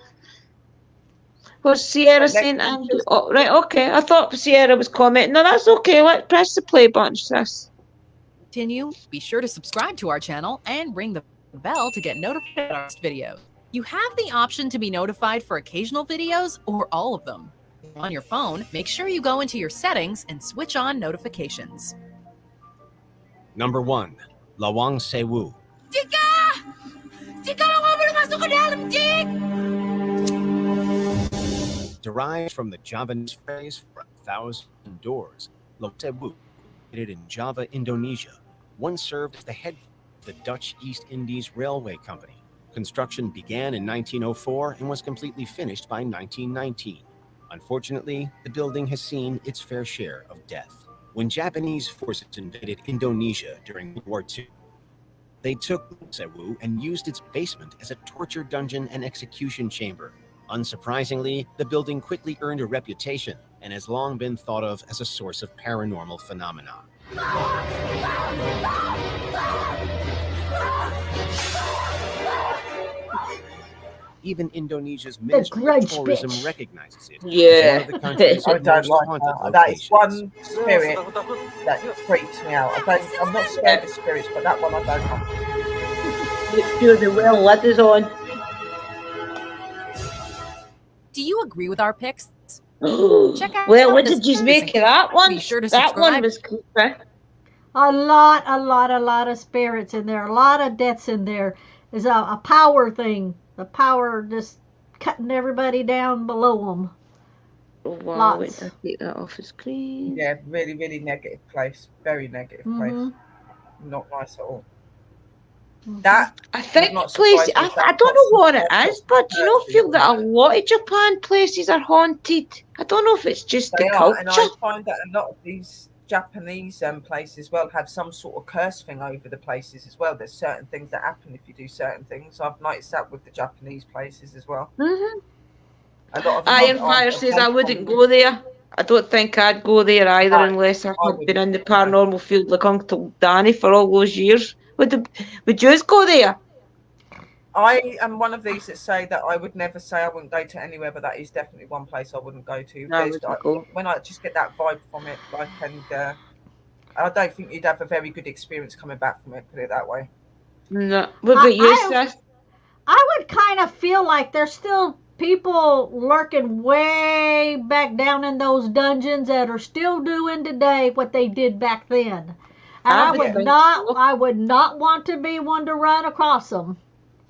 What's Sierra saying? Oh, right, okay. I thought Sierra was commenting. No, that's okay. Let's press the play button, sis. Continue. Be sure to subscribe to our channel and ring the bell to get notified of our next video. You have the option to be notified for occasional videos or all of them. On your phone, make sure you go into your settings and switch on notifications. Number 1, Lawang Sewu. Derived from the Javanese phrase for 1,000 doors, Lawang Sewu, located in Java, Indonesia, once served as the head of the Dutch East Indies Railway Company. Construction began in 1904 and was completely finished by 1919. Unfortunately, the building has seen its fair share of death. When Japanese forces invaded Indonesia during World War II, they took Sewu and used its basement as a torture dungeon and execution chamber. Unsurprisingly, the building quickly earned a reputation and has long been thought of as a source of paranormal phenomena. Even Indonesia's Ministry of Tourism recognizes it Yeah. as one of the country's I don't most like haunted that. That is locations. one spirit that freaks me out. I'm not scared of spirits, but that one I don't like. Make sure the well lid is on. Do you agree with our picks? Check out Well, what this did you recent make of that one? Be sure to That one subscribe. was creepy. A lot of spirits in there. A lot of deaths in there. There's a power thing. The power just cutting everybody down below them. Oh, wow, Lots. wait, I'll take that off the screen. Yeah, really, really negative place. Very negative place. Not nice at all. That I think not place. surprised I if that don't know what person- it is, but do you not feel that a lot of Japan places are haunted? I don't know if it's just They the are, culture. and I find that a lot of these Japanese places as well have some sort of curse thing over the places as well. There's certain things that happen if you do certain things. I've noticed that with the Japanese places as well. Mm-hmm. A lot of them Iron aren't Fire says okay I wouldn't go there. I don't think I'd go there either unless I had been in the paranormal field like Uncle Danny for all those years. Would you go there? I am one of these that say that I would never say I wouldn't go to anywhere, but that is definitely one place I wouldn't go to. No, I wouldn't go. When I just get that vibe from it, and I don't think you'd have a very good experience coming back from it, put it that way. No. What about you, sis? I would kind of feel like there's still people lurking way back down in those dungeons that are still doing today what they did back then. And I would not want to be one to run across them.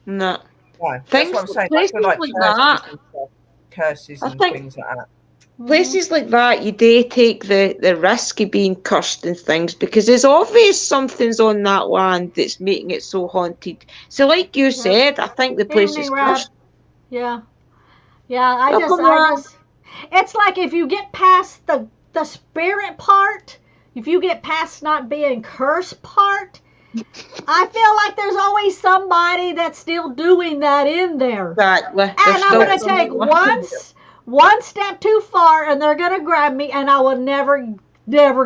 No. Why? That's what I'm saying. I feel like curses and things like that. Places like that, you do take the risk of being cursed and things because it's obvious something's on that land that's making it so haunted. So, like you said, I think the place is cursed. Yeah. I just, it's like if you get past the spirit part, if you get past not being cursed part, I feel like there's always somebody that's still doing that in there. Exactly. And I'm going to take one step too far and they're going to grab me and I will never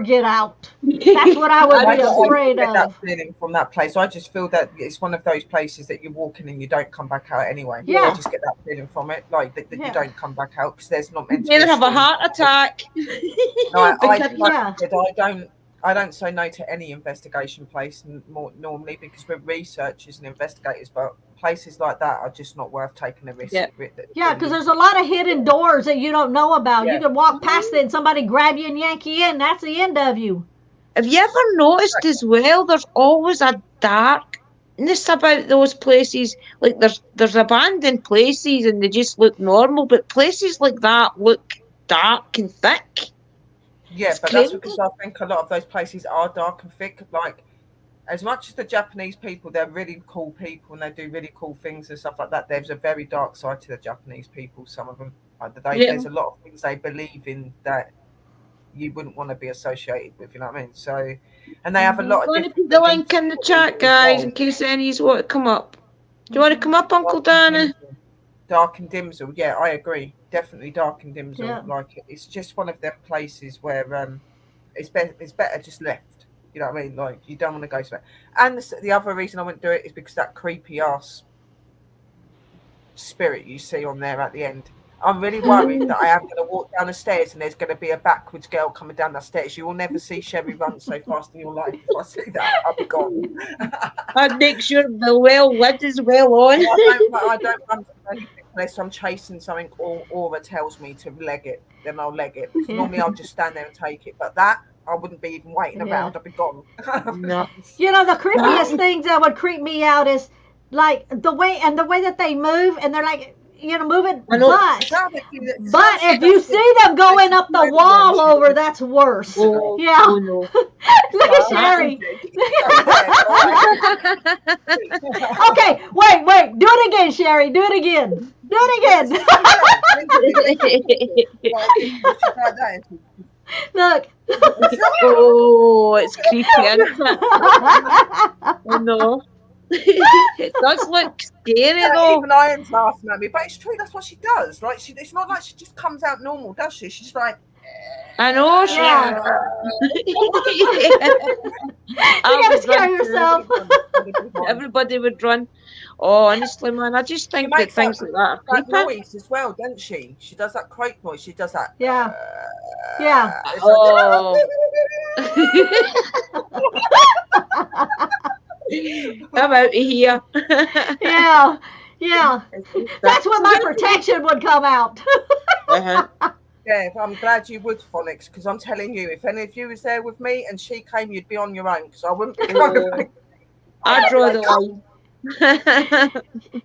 get out. That's what I would be afraid of. That of. feeling from that place. I just feel that it's one of those places that you walk in and you don't come back out anyway. Yeah. I just get that feeling from it, like that you don't come back out because there's not meant to You'll have a heart attack. No, I don't say no to any investigation place normally because we're researchers and investigators, but places like that are just not worth taking a risk. Yeah, because there's a lot of hidden doors that you don't know about. You can walk past it and somebody grab you and yank you in. That's the end of you. Have you ever noticed as well, there's always a darkness about those places? Like there's abandoned places and they just look normal, but places like that look dark and thick. Yeah, but that's because I think a lot of those places are dark and thick. Like, as much as the Japanese people, they're really cool people and they do really cool things and stuff like that. There's a very dark side to the Japanese people. Some of them, there's a lot of things they believe in that you wouldn't want to be associated with. You know what I mean? So, and they have a lot of. I'm going to put the link in the chat, guys, in case any's want to come up. Do you want to come up, Uncle Danny? Dark and Dimsel, yeah, I agree. Definitely Dark and Dimsel. Yeah. Like it's just one of them places where it's better just left. You know what I mean? Like you don't want to go to it. And the other reason I wouldn't do it is because that creepy ass spirit you see on there at the end. I'm really worried that I am going to walk down the stairs and there's going to be a backwards girl coming down the stairs. You will never see Sherry run so fast in your life. If I see that, I'll be gone. I'd make sure the lid is well on. I don't run unless I'm chasing something or Aura tells me to leg it. Then I'll leg it. Normally I'll just stand there and take it. But that, I wouldn't be even waiting around. I'd be gone. No. You know, the creepiest things that would creep me out is like the way that they move and they're like, you know, moving. But if you see them going up the wall over, that's worse. Oh, yeah. Oh, no. Look at Sherry. Okay, wait. Do it again, Sherry. Do it again. Do it again. Look. Oh, it's creepy, isn't it? Oh, no. It does look scary though. Even Iron's laughing at me, but it's true. That's what she does. Like it's not like she just comes out normal, does she? She's like, I know. She. You gotta scare yourself. Everybody would run. Oh, honestly, man, I just think that things like that are that noise as well, doesn't she? She does that croak noise. She does that. Yeah. Yeah. Oh. I'm out of here. Yeah. That's when my protection would come out. Yeah, I'm glad you would, Phonics, because I'm telling you, if any of you was there with me and she came, you'd be on your own, because I wouldn't be going. I draw the line.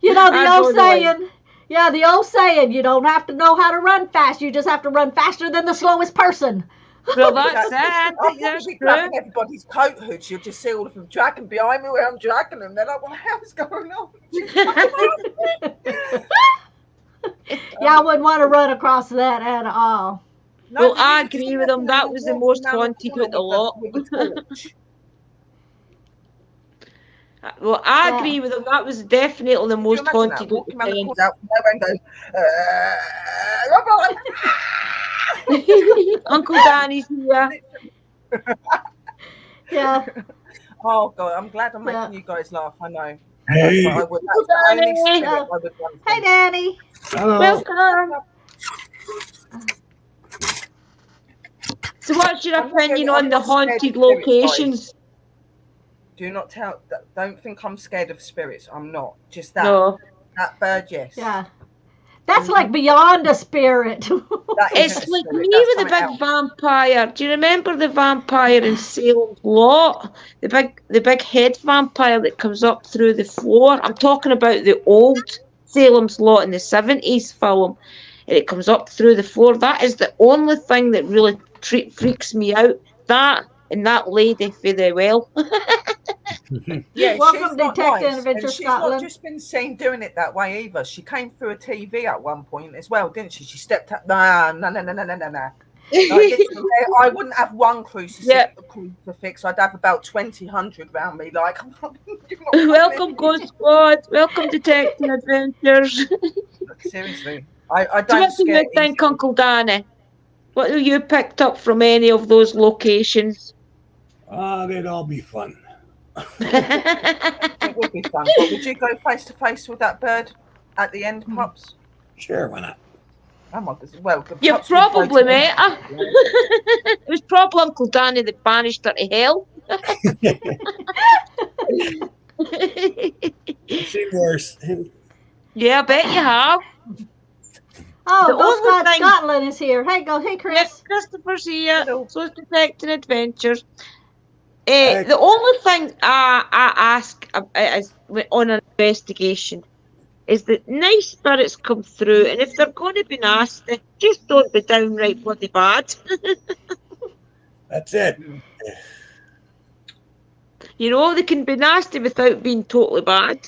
You know the old saying. Yeah, the old saying. You don't have to know how to run fast. You just have to run faster than the slowest person. Well, that's sad. That's true. Everybody's coat hoods. You'll just see all of them dragging behind me where I'm dragging them. They're like, what the hell's going on? Yeah, I wouldn't want to run across that at all. Well, I agree with them. That was the most haunted with the lot. Well, I agree with them. That was definitely the most haunted with the Uncle Danny's here. Yeah. Oh God, I'm glad I'm making you guys laugh. I know. Hey. I would, that's the only spirit I would want. Hey, Danny. Hello. Welcome. So what's your I'm not opinion really- on I'm the not scared of haunted spirits, guys. locations? Do not tell. Don't think I'm scared of spirits. I'm not. Just that. No. That bird, yes. Yeah. That's like beyond a spirit. That It's isn't a like spirit. me That's with the something big else. vampire. Do you remember the vampire in Salem's Lot? The big head vampire that comes up through the floor. I'm talking about the old Salem's Lot in the 70s film. And it comes up through the floor. That is the only thing that really freaks me out. That and that lady for the well. Yeah, Welcome, she's not Detective nice, Adventure and she's not Scotland. just been seen doing it that way either. She came through a TV at one point as well, didn't she? She stepped up. No. Like, literally, I wouldn't have one crucifix. I'd have about 100 around me. Like, Welcome, Ghost Squad. Welcome, Detective Adventures. seriously, I So don't what do scare you think, Uncle Danny? What have you picked up from any of those locations? They'd all be fun. It would be fun, but would you go face to face with that bird at the end, Pops? Sure, why not? Oh my goodness. Well, the You Pops would probably go to- met her. It was probably Uncle Danny that banished her to hell. I've seen worse. Yeah, I bet you have. Oh, The Ghost only Squad thing- Scotland is here. Hey, Chris. Yes, Christopher's here. So it's Detecting Adventures. The only thing I ask is on an investigation is that nice spirits come through, and if they're going to be nasty, just don't be downright bloody bad. That's it. You know, they can be nasty without being totally bad.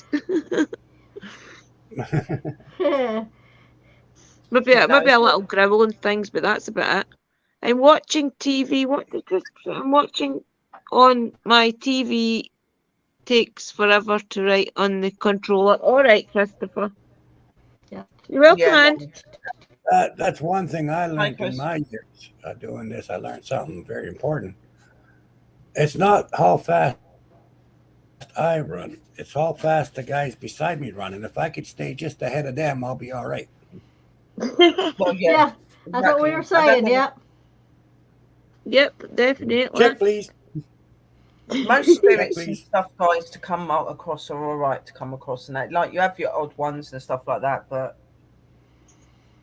maybe a little growl and things, but that's about it. I'm watching TV. I'm watching on my TV. Takes forever to write on the controller. All right, Christopher. Yeah. You're welcome, man. That's one thing I learned in my years doing this. I learned something very important. It's not how fast I run. It's how fast the guys beside me run. And if I could stay just ahead of them, I'll be all right. Well, Yeah, that's what we were saying. Yep. Yep, definitely. Check, please. Most spirits and stuff, guys, to come across are all right to come across, and that, like, you have your odd ones and stuff like that, but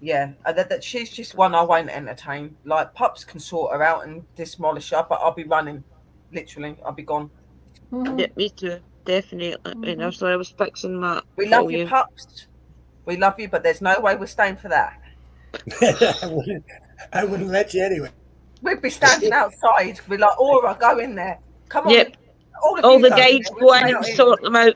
yeah, that she's just one I won't entertain. Like, Pups can sort her out and demolish her, but I'll be running. Literally, I'll be gone. Yeah, me too. Definitely. You know, so I was fixing my. We love you, Pups. We love you, but there's no way we're staying for that. I wouldn't let you anyway. We'd be standing outside. We'd be like, Aura, go in there. Come on. Yep. All the guides go in and sort them out.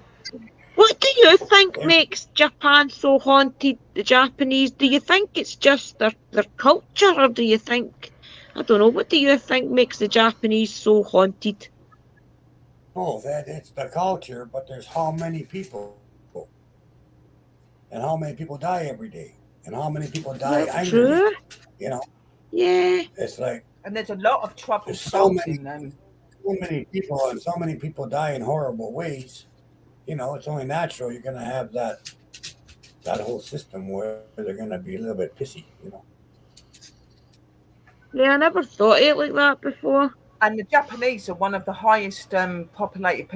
What do you think makes Japan so haunted, the Japanese? Do you think it's just their culture, or do you think, I don't know, what do you think makes the Japanese so haunted? Oh, it's the culture, but there's how many people. And how many people die every day. And how many people die angry. True. You know? Yeah. It's like... And there's a lot of trouble. There's so many people, and so many people die in horrible ways. You know, it's only natural you're going to have that whole system where they're going to be a little bit pissy, you know. Yeah, I never thought of it like that before. And the Japanese are one of the highest populated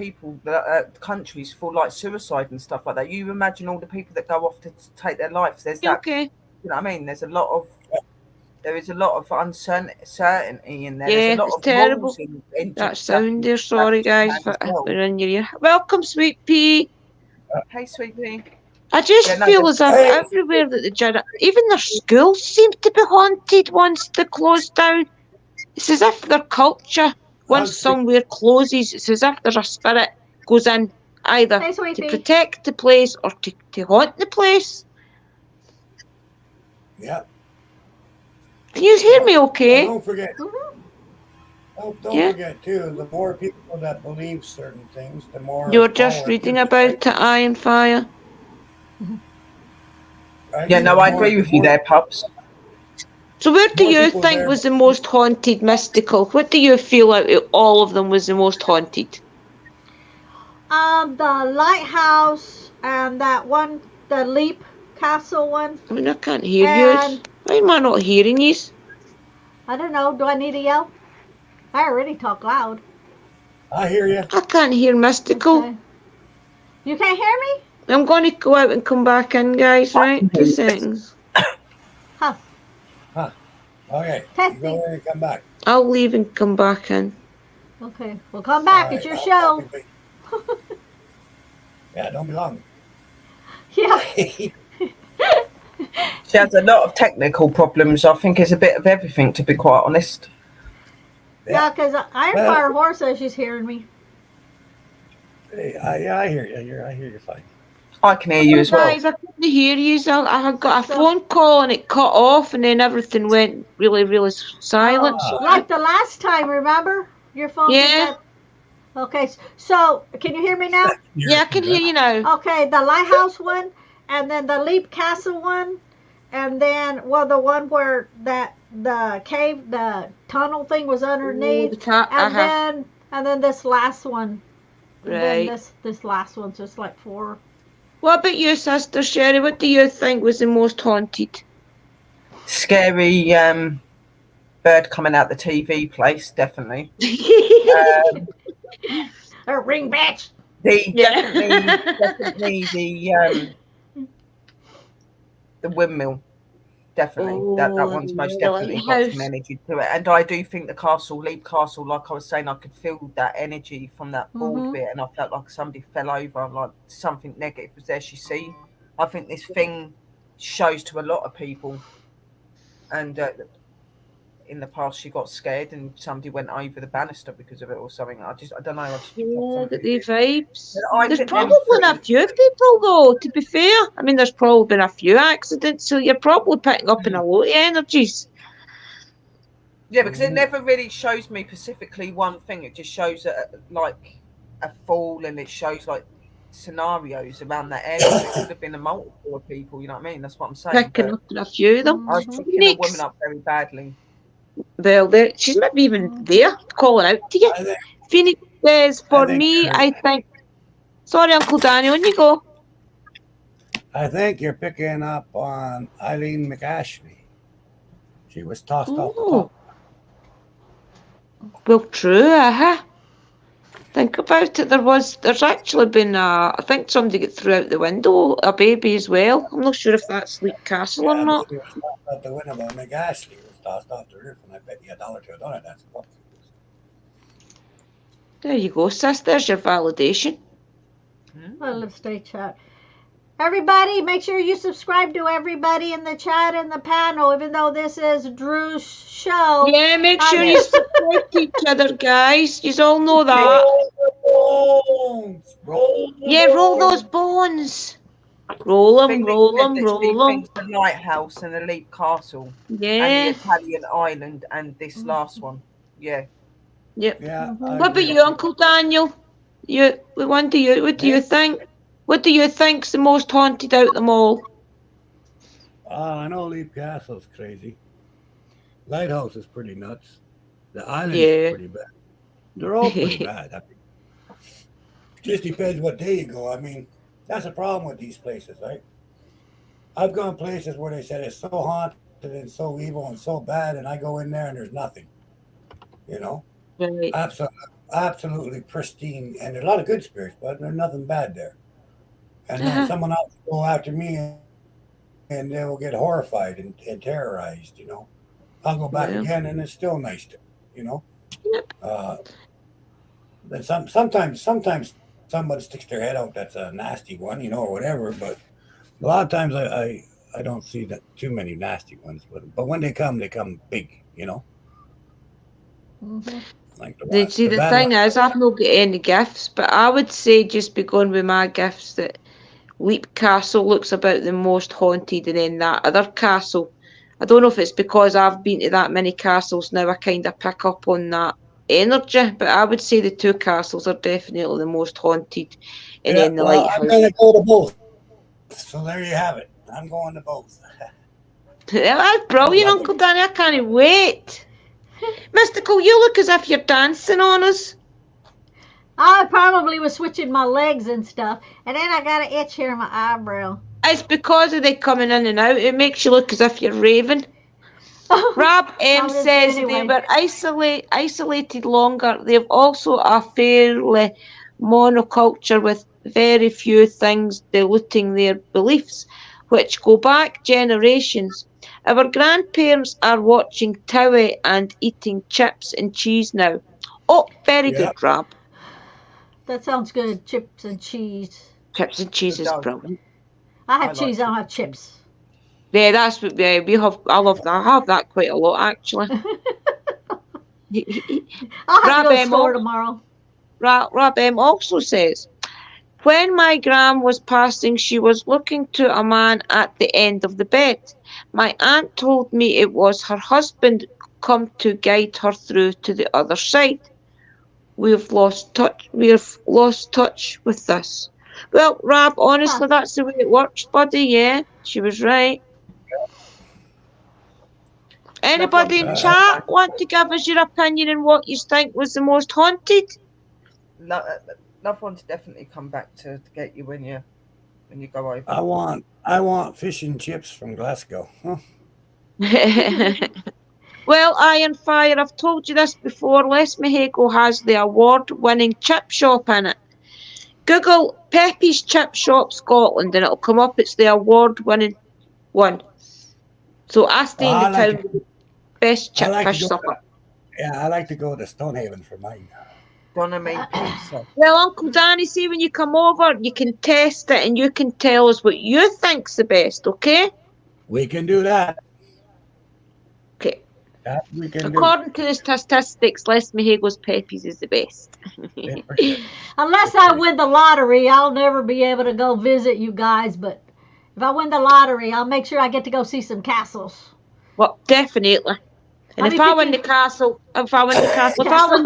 countries for like suicide and stuff like that. You imagine all the people that go off to take their lives. There's that. Okay. You know what I mean? There is a lot of uncertainty in there. Yeah, There's a lot it's of terrible. in That sound there, sorry guys, for in your ear. Welcome, Sweet Pea. Hey, Sweet Pea. I just feel as if everywhere that even their schools seem to be haunted once they close down. It's as if their culture, once somewhere closes, it's as if there's a spirit goes in either to protect the place or to haunt the place. Yeah. Can you hear me okay? Don't forget. Don't forget, too, the more people that believe certain things, the more... You're just reading about it, Iron Fire. Yeah, no, I agree with you there, Pups. So where do you think was the most haunted mystical? What do you feel out of all of them was the most haunted? The lighthouse and that one, the Leap Castle one. I mean, I can't hear you. Why am I not hearing you? I don't know. Do I need to yell? I already talk loud. I hear you. I can't hear Mystical. Okay. You can't hear me? I'm going to go out and come back in, guys, right? 2 seconds. Huh. Okay. Testing. You go in and come back. I'll leave and come back in. Okay. Well, come back. All It's your right, show. Yeah, don't be long. Yeah. She has a lot of technical problems. I think it's a bit of everything, to be quite honest. Yeah, because Ironfire Horse says she's hearing me. Hey, I hear you. I hear you fine. I can hear you as well. Guys, I couldn't hear you. So I had got a phone call and it cut off, and then everything went really, really silent. So Like the last time, remember? Your phone did Yeah. that? Okay, so can you hear me now? Yeah, I can hear you now. Okay, the lighthouse one, and then the Leap Castle one, and then the one where the cave, the tunnel thing was underneath, and then this last one. And Right. then this last one's just like 4. What about you, Sister Sherry? What do you think was the most haunted? Scary bird coming out the TV place, definitely. A ring bitch. Definitely the windmill. Definitely. That one's most definitely got some energy to it. And I do think the castle, Leap Castle, like I was saying, I could feel that energy from that board bit, and I felt like somebody fell over, like something negative was there. I think this thing shows to a lot of people. And in the past, she got scared and somebody went over the banister because of it or something. I don't know. The vibes. There's probably been a few people, though, to be fair. I mean, there's probably been a few accidents, so you're probably picking up in a lot of energies. Yeah, because it never really shows me specifically one thing. It just shows like a fall, and it shows like scenarios around that area. It could have been a multiple of people, you know what I mean? That's what I'm saying. Picking up in a few of them. I was picking a woman up very badly. Well, she's maybe even there calling out to you. Phoenix says, for me, I think. Sorry, Uncle Danny, on you go. I think you're picking up on Eileen McAshley. She was tossed off the top. Well, true, Think about it. There's actually been, I think somebody got threw out the window, a baby as well. I'm not sure if that's Leap Castle or not. Baby was tossed out the window, but McAshley was tossed off the roof, and I bet you $1 to $1 that's what. There you go, sis. There's your validation. Well, let's stay chat. Everybody, make sure you subscribe to everybody in the chat and the panel, even though this is Drew's show. Yeah, make sure you support each other, guys. You all know that. Roll those bones. Roll them. The lighthouse and the Leap Castle. Yeah. And the Italian island and this last one. Yeah. Yep. Yeah. What about you, Uncle Daniel? What do you think? What do you think's the most haunted out of them all? I know Leap Castle's crazy. Lighthouse is pretty nuts. The island's pretty bad. They're all pretty bad. I mean, just depends what day you go. I mean, that's the problem with these places, right? I've gone places where they said it's so haunted and so evil and so bad, and I go in there and there's nothing. You know? Right. Absolutely pristine. And there's a lot of good spirits, but there's nothing bad there. And then someone else will go after me and they will get horrified and terrorized, you know. I'll go back again and it's still nice to, you know. But sometimes somebody sticks their head out that's a nasty one, you know, or whatever. But a lot of times I don't see that too many nasty ones. But when they come big, you know. Mm-hmm. Like the thing is, I've not got any gifts, but I would say just be going with my gifts that Leap Castle looks about the most haunted, and then that other castle. I don't know if it's because I've been to that many castles now, I kind of pick up on that energy, but I would say the 2 castles are definitely the most haunted, and then the lighthouse. I'm going to go to both. So there you have it. I'm going to both. That's brilliant, Uncle Danny. I can't wait. Mystical, you look as if you're dancing on us. I probably was switching my legs and stuff, and then I got an itch here in my eyebrow. It's because of they coming in and out. It makes you look as if you're raving. Rab M I was says anyway. they were isolated longer. They've also a fairly monoculture with very few things diluting their beliefs, which go back generations. Our grandparents are watching Towie and eating chips and cheese now. Oh, very Yeah. good, Rab. That sounds good. Chips and cheese. Chips and cheese It is does. brilliant. I have I cheese. like I don't have chips. Yeah, that's what we have. I love that. I have that quite a lot, actually. I'll have to Rab go to the M store al- tomorrow. Rab M also says, when my gram was passing, she was looking to a man at the end of the bed. My aunt told me it was her husband come to guide her through to the other side. We've lost touch with this. Well, Rab, honestly, that's the way it works, buddy. Yeah, she was right. Anybody in chat want to give us your opinion on what you think was the most haunted? Loved ones definitely come back to get you when you go over. I want fish and chips from Glasgow. Huh? Well, Iron Fire, I've told you this before. Les Mexico has the award-winning chip shop in it. Google Pepe's Chip Shop Scotland and it'll come up. It's the award-winning one. So I stay in the town with the best chip fish supper. I like to go to Stonehaven for mine. Gonna make pizza. Well, Uncle Danny, see when you come over, you can test it and you can tell us what you think's the best, okay? We can do that. Okay. That we can According to the statistics, Les Mexico's Pepe's is the best. Unless I win the lottery, I'll never be able to go visit you guys. But if I win the lottery, I'll make sure I get to go see some castles. Well, definitely. And if I win the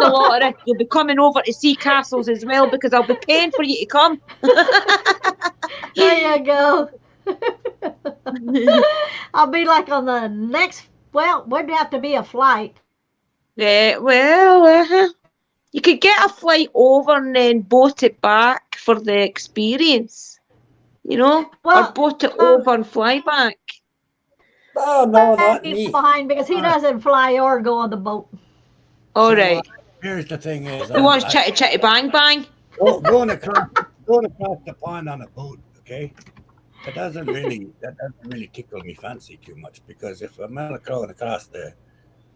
lottery, you'll be coming over to see castles as well because I'll be paying for you to come. There you go. I'll be like on the next. Well, would have to be a flight. Yeah, well, you could get a flight over and then boat it back for the experience, or boat it over and fly back. Oh, no, not me. Fine, because he doesn't fly or go on the boat. All right. Here's the thing is, He wants chitty chitty bang bang. Going across the pond on a boat, okay? That doesn't really tickle me fancy too much because if I'm going across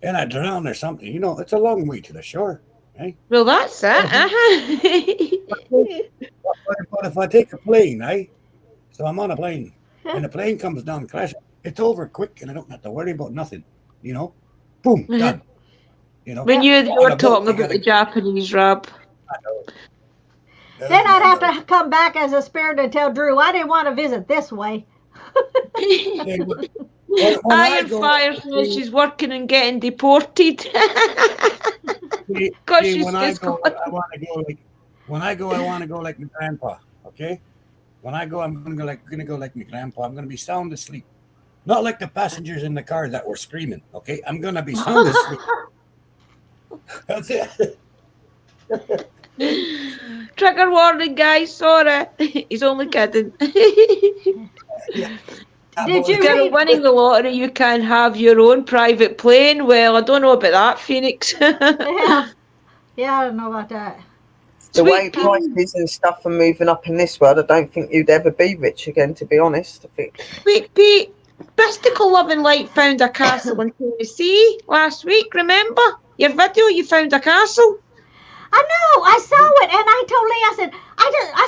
and I drown or something, it's a long way to the shore, right? Well, that's it. But if I take a plane, right? So I'm on a plane, and the plane comes down and crashes. It's over quick, and I don't have to worry about nothing. Boom, done. We knew they were talking about the Japanese, Rob. Then I'd have to come back as a spirit and tell Drew I didn't want to visit this way. Iron Fire says she's working and getting deported. When I go, I want to go like my grandpa. Okay, when I go, I'm gonna go like my grandpa. I'm gonna be sound asleep, not like the passengers in the car that were screaming. Okay, I'm gonna be sound asleep. That's it. Trigger warning, guys. Sorry, he's only kidding. Did you read winning the lottery? You can have your own private plane. Well, I don't know about that, Phoenix. Yeah, I don't know about that. The way prices and stuff are moving up in this world, I don't think you'd ever be rich again, to be honest. I think. Wait, Pete. Mystical Love and Light found a castle in Tennessee last week. Remember your video? You found a castle. I know, I saw it, and I told Lee, I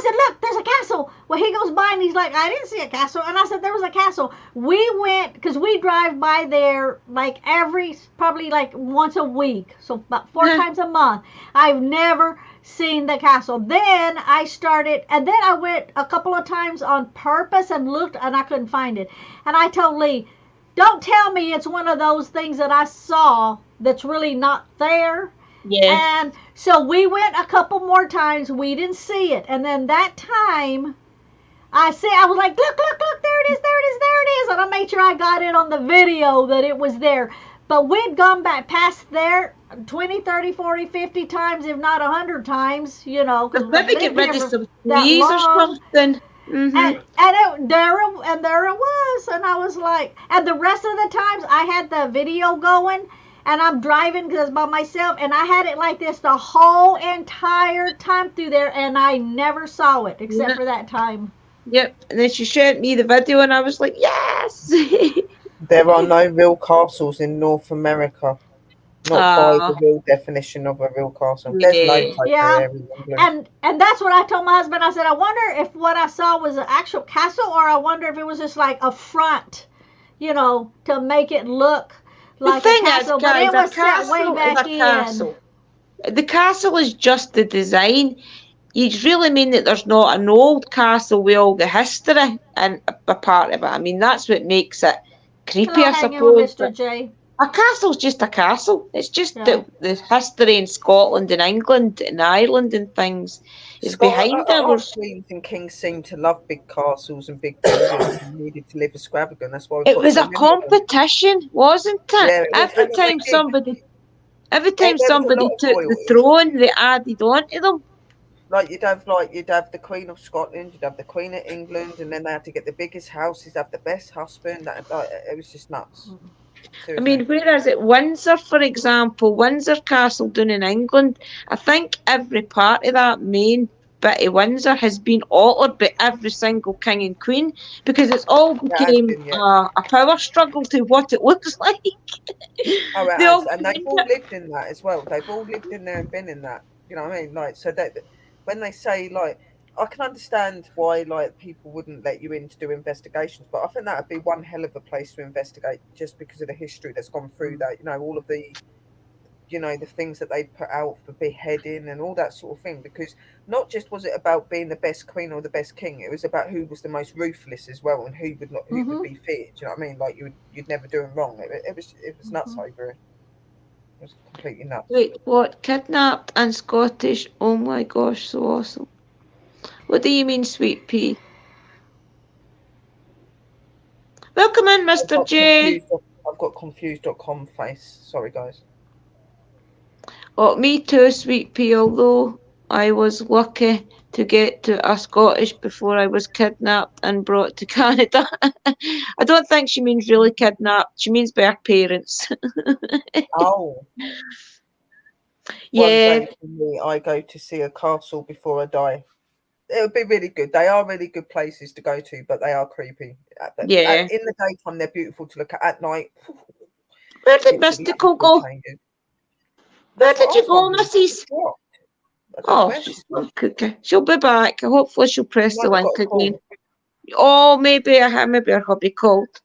said, look, there's a castle. Well, he goes by, and he's like, I didn't see a castle, and I said, there was a castle. We went, because we drive by there, probably once a week, so about 4 times a month. I've never seen the castle. Then and then I went a couple of times on purpose and looked, and I couldn't find it. And I told Lee, don't tell me it's one of those things that I saw that's really not there. Yeah. And so we went a couple more times. We didn't see it. And then that time, I was like, look, there it is. And I made sure I got it on the video that it was there. But we'd gone back past there 20, 30, 40, 50 times, if not 100 times, because maybe get rid of some trees or something. there it was, and I was like, and the rest of the times I had the video going, and I'm driving because by myself, and I had it like this the whole entire time through there, and I never saw it except for that time. Yep, and then she showed me the video, and I was like, yes. There are no real castles in North America. Not by the real definition of a real castle. There's loads over there in England. And that's what I told my husband. I said, I wonder if what I saw was an actual castle, or I wonder if it was just like a front, to make it look like a castle. But it was set way back in. The castle is just the design. You really mean that there's not an old castle with all the history and a part of it? I mean, that's what makes it creepy, I suppose. Mr. J. A castle's just a castle. It's just the history in Scotland and England and Ireland and things is behind ours. Queens and kings seem to love big castles and big buildings and needed to live extravagant. That's why it was a competition, wasn't it? Yeah, every time somebody took the throne, they added on to them. Like you'd have the Queen of Scotland, you'd have the Queen of England, and then they had to get the biggest houses, have the best husband. It was just nuts. I mean, whereas at Windsor, for example, Windsor Castle down in England, I think every part of that main bit of Windsor has been altered by every single king and queen, because it's all became a power struggle to what it looks like. Oh, it has. And they've all lived in that as well. They've all lived in there and been in that. You know what I mean? Like, so that when they say, like, I can understand why, like, people wouldn't let you in to do investigations, but I think that would be one hell of a place to investigate, just because of the history that's gone through that. All of the, the things that they put out for beheading and all that sort of thing. Because not just was it about being the best queen or the best king, it was about who was the most ruthless as well, and who would be feared. You know what I mean? Like you'd never do them wrong. It was nuts over it. It was completely nuts. Wait, what? Kidnapped and Scottish? Oh my gosh, so awesome. What do you mean, Sweet Pea? Welcome in, Mr. J. I've got confused.com face. Sorry, guys. Oh, me too, Sweet Pea, although I was lucky to get to a Scottish before I was kidnapped and brought to Canada. I don't think she means really kidnapped. She means by her parents. Oh. Yeah. I go to see a castle before I die. It would be really good. They are really good places to go to, but they are creepy. In the daytime, they're beautiful to look at. At night, where did Mystical go? Where did you go, Mrs.? Oh, she's not cooking. She'll be back. Hopefully, she'll press the link again. Oh, maybe her hubby called.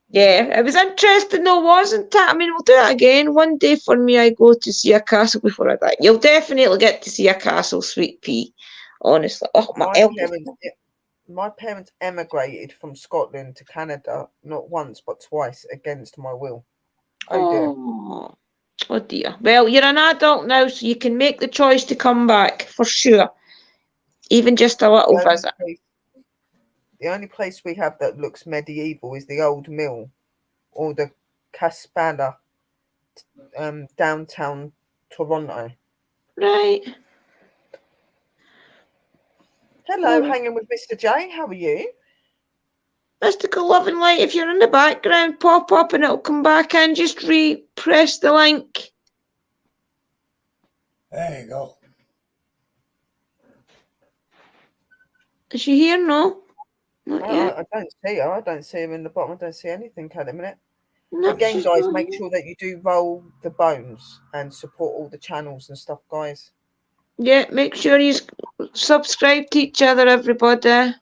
Yeah, it was interesting though, wasn't it? I mean, we'll do it again. One day for me, I go to see a castle before I die. You'll definitely get to see a castle, Sweet Pea. Honestly. Oh, my parents emigrated from Scotland to Canada, not once, but twice, against my will. Oh dear. Well, you're an adult now, so you can make the choice to come back, for sure. Even just a little visit. The only place we have that looks medieval is the old mill, or the Caspana, downtown Toronto. Right. Hello, hanging with Mr. J. How are you? Mystical Love and Light, if you're in the background, pop up and it'll come back in. Just press the link. There you go. Is she here? No? Not yet. I don't see her. I don't see her in the bottom. I don't see anything at the minute. No, again, guys, make sure that you do roll the bones and support all the channels and stuff, guys. Yeah, make sure you subscribe to each other, everybody.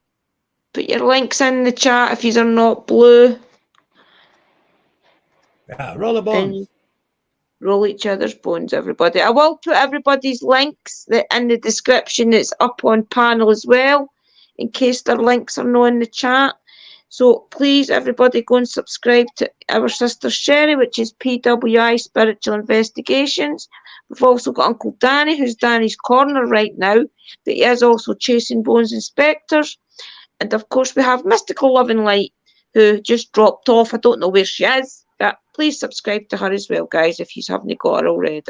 Put your links in the chat if you are not blue. Yeah, roll the bones. Roll each other's bones, everybody. I will put everybody's links in the description. It's up on panel as well, in case their links are not in the chat. So please, everybody, go and subscribe to our sister Sherry, which is PWI Spiritual Investigations. We've also got Uncle Danny, who's Danny's Corner right now, but he is also Chasing Bones Inspectors. And of course, we have Mystical Love and Light, who just dropped off. I don't know where she is, but please subscribe to her as well, guys, if you haven't got her already.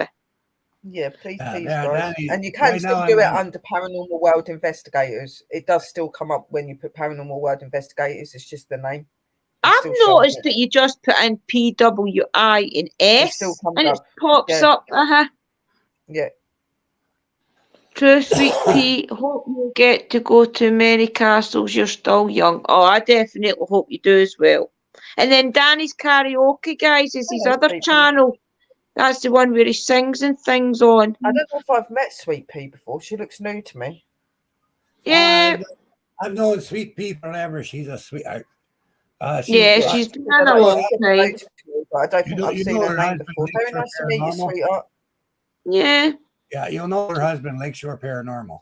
Yeah, please, Yeah, guys. Danny, And you can right still now do I'm it in. under Paranormal World Investigators. It does still come up when you put Paranormal World Investigators. It's just the name. I've noticed that you just put in PWI and It still S comes and it up. pops Yeah. up. Yeah. True, sweet pea. Hope you get to go to many castles. You're still young. Oh, I definitely hope you do as well. And then Danny's Karaoke, guys, is his Hello, other Sweet Pea. channel. That's the one where he sings and things on. I don't know if I've met Sweet Pea before. She looks new to me. Yeah. I've known Sweet Pea forever. She's a sweetheart. She's been on a long time. But I don't think I've you seen know her her name husband, before. Very Lakeshore nice to meet you, Paranormal? sweetheart. Yeah. Yeah, you'll know her husband, Lakeshore Paranormal.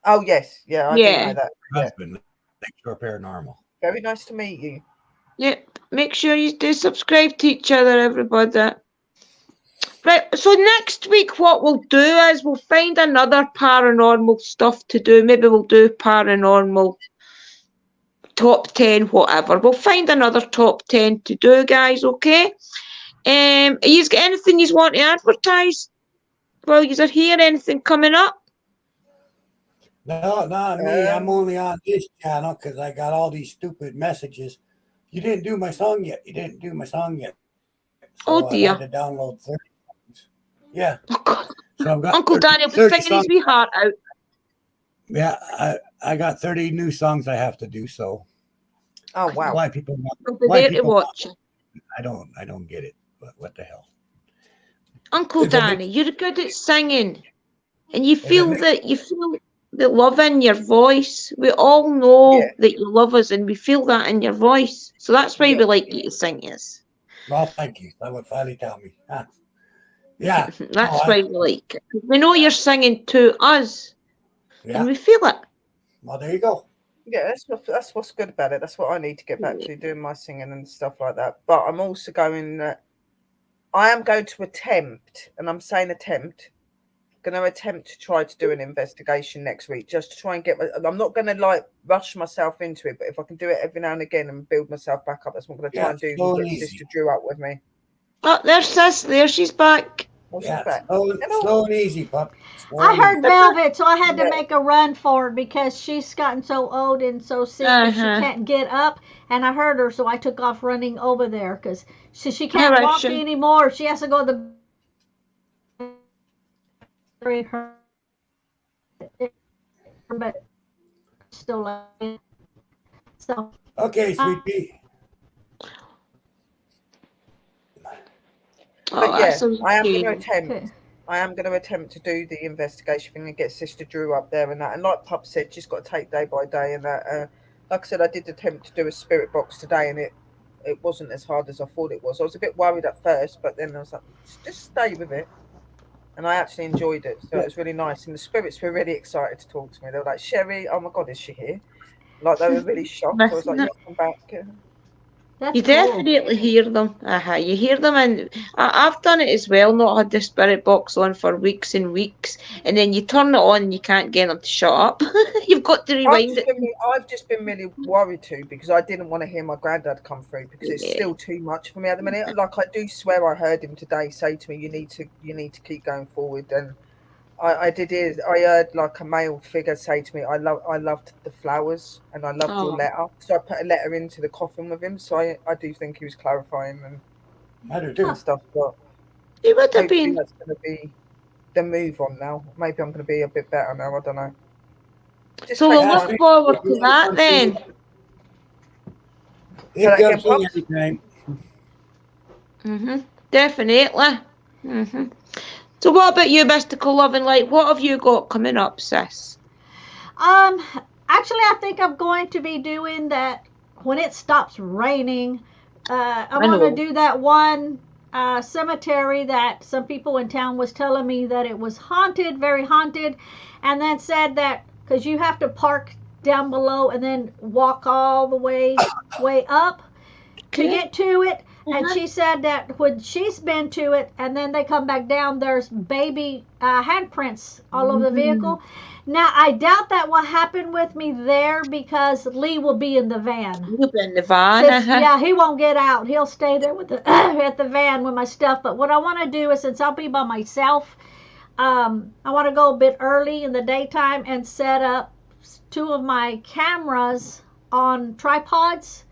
Oh, yes. Yeah, I do know that. Her husband, Lakeshore Paranormal. Very nice to meet you. Yep. Make sure you do subscribe to each other, everybody. Right, so next week what we'll do is we'll find another paranormal stuff to do. Maybe we'll do paranormal top 10, whatever. We'll find another top 10 to do, guys, okay? You got anything you want to advertise while you're here? Anything coming up? No, not me. I'm only on this channel because I got all these stupid messages. You didn't do my song yet. You didn't do my song yet. So I had to download 30 songs. Yeah. So I've got Uncle 30 Daniel was 30 singing his songs. wee heart out. Yeah, I got 30 new songs I have to do. So oh wow, why people I'll be there to watch. I don't get it. But what the hell? Uncle If a Danny, you're good at singing, and you feel the love in your voice. We all know that you love us, and we feel that in your voice. So that's why we like you to sing us. Well, thank you. That would finally tell me. Huh? Yeah, That's why we like it. We know you're singing to us, and we feel it. Well, there you go. Yeah, that's what's good about it. That's what I need to get back to, doing my singing and stuff like that. But I'm also going. I am going to attempt, and I'm saying attempt. Going to attempt to try to do an investigation next week, just to try and get. I'm not going to like rush myself into it, but if I can do it every now and again and build myself back up, that's what I'm going to try and do. And get Sister Drew up with me. Oh, there's Sis. There, she's back. Oh, she's back. Slow and easy, pup. I heard Velvet, so I had to make a run for it because she's gotten so old and so sick that she can't get up. And I heard her, so I took off running over there because she can't walk anymore. She has to go to the. But still, so. Okay, Sweet Pea. But yeah, I am going to attempt. I am going to attempt to do the investigation thing and get Sister Drew up there and that. And like Pup said, she's got to take day by day and that. Like I said, I did attempt to do a spirit box today, and it wasn't as hard as I thought it was. I was a bit worried at first, but then I was like, just stay with it. And I actually enjoyed it, so it was really nice. And the spirits were really excited to talk to me. They were like, "Sherry, oh my God, is she here?" Like they were really shocked. I was like, "Yeah, come back." You definitely hear them. You hear them, and I've done it as well. Not had the spirit box on for weeks and weeks, and then you turn it on and you can't get them to shut up. You've got to rewind it. I've just been really worried too, because I didn't want to hear my granddad come through, because it's still too much for me at the minute. Like I do swear I heard him today say to me, "You need to keep going forward." And I heard like a male figure say to me, I loved the flowers and I loved your letter. So I put a letter into the coffin with him. So I do think he was clarifying and stuff. But it would have been. That's going to be the move on now. Maybe I'm going to be a bit better now. I don't know. So we'll look forward to that then. Definitely. So what about you, Mystical Love and Light? What have you got coming up, sis? Actually, I think I'm going to be doing that when it stops raining. I'm going to do that one cemetery that some people in town was telling me that it was haunted, very haunted, and then said that because you have to park down below and then walk all the way up to get to it. And she said that when she's been to it and then they come back down, there's baby handprints all over the vehicle. Now, I doubt that will happen with me there because Lee will be in the van. He'll be in the van. Yeah, he won't get out. He'll stay there with the at the van with my stuff. But what I want to do is, since I'll be by myself, I want to go a bit early in the daytime and set up 2 of my cameras on tripods.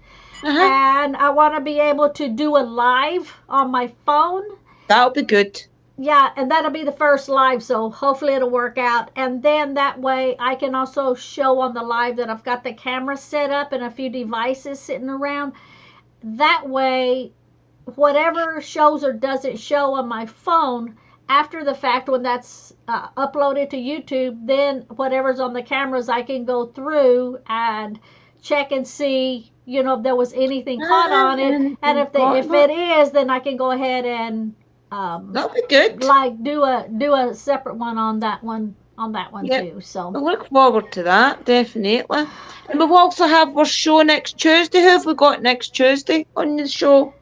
And I want to be able to do a live on my phone. That'll be good. Yeah, and that'll be the first live, so hopefully it'll work out. And then that way I can also show on the live that I've got the camera set up and a few devices sitting around. That way, whatever shows or doesn't show on my phone, after the fact, when that's uploaded to YouTube, then whatever's on the cameras, I can go through and check and see, you know, if there was anything caught on it. And if it is, then I can go ahead and that'll be good. Like do a separate one on that one too. So I look forward to that, definitely. And we'll also have our show next Tuesday. Who have we got next Tuesday on the show?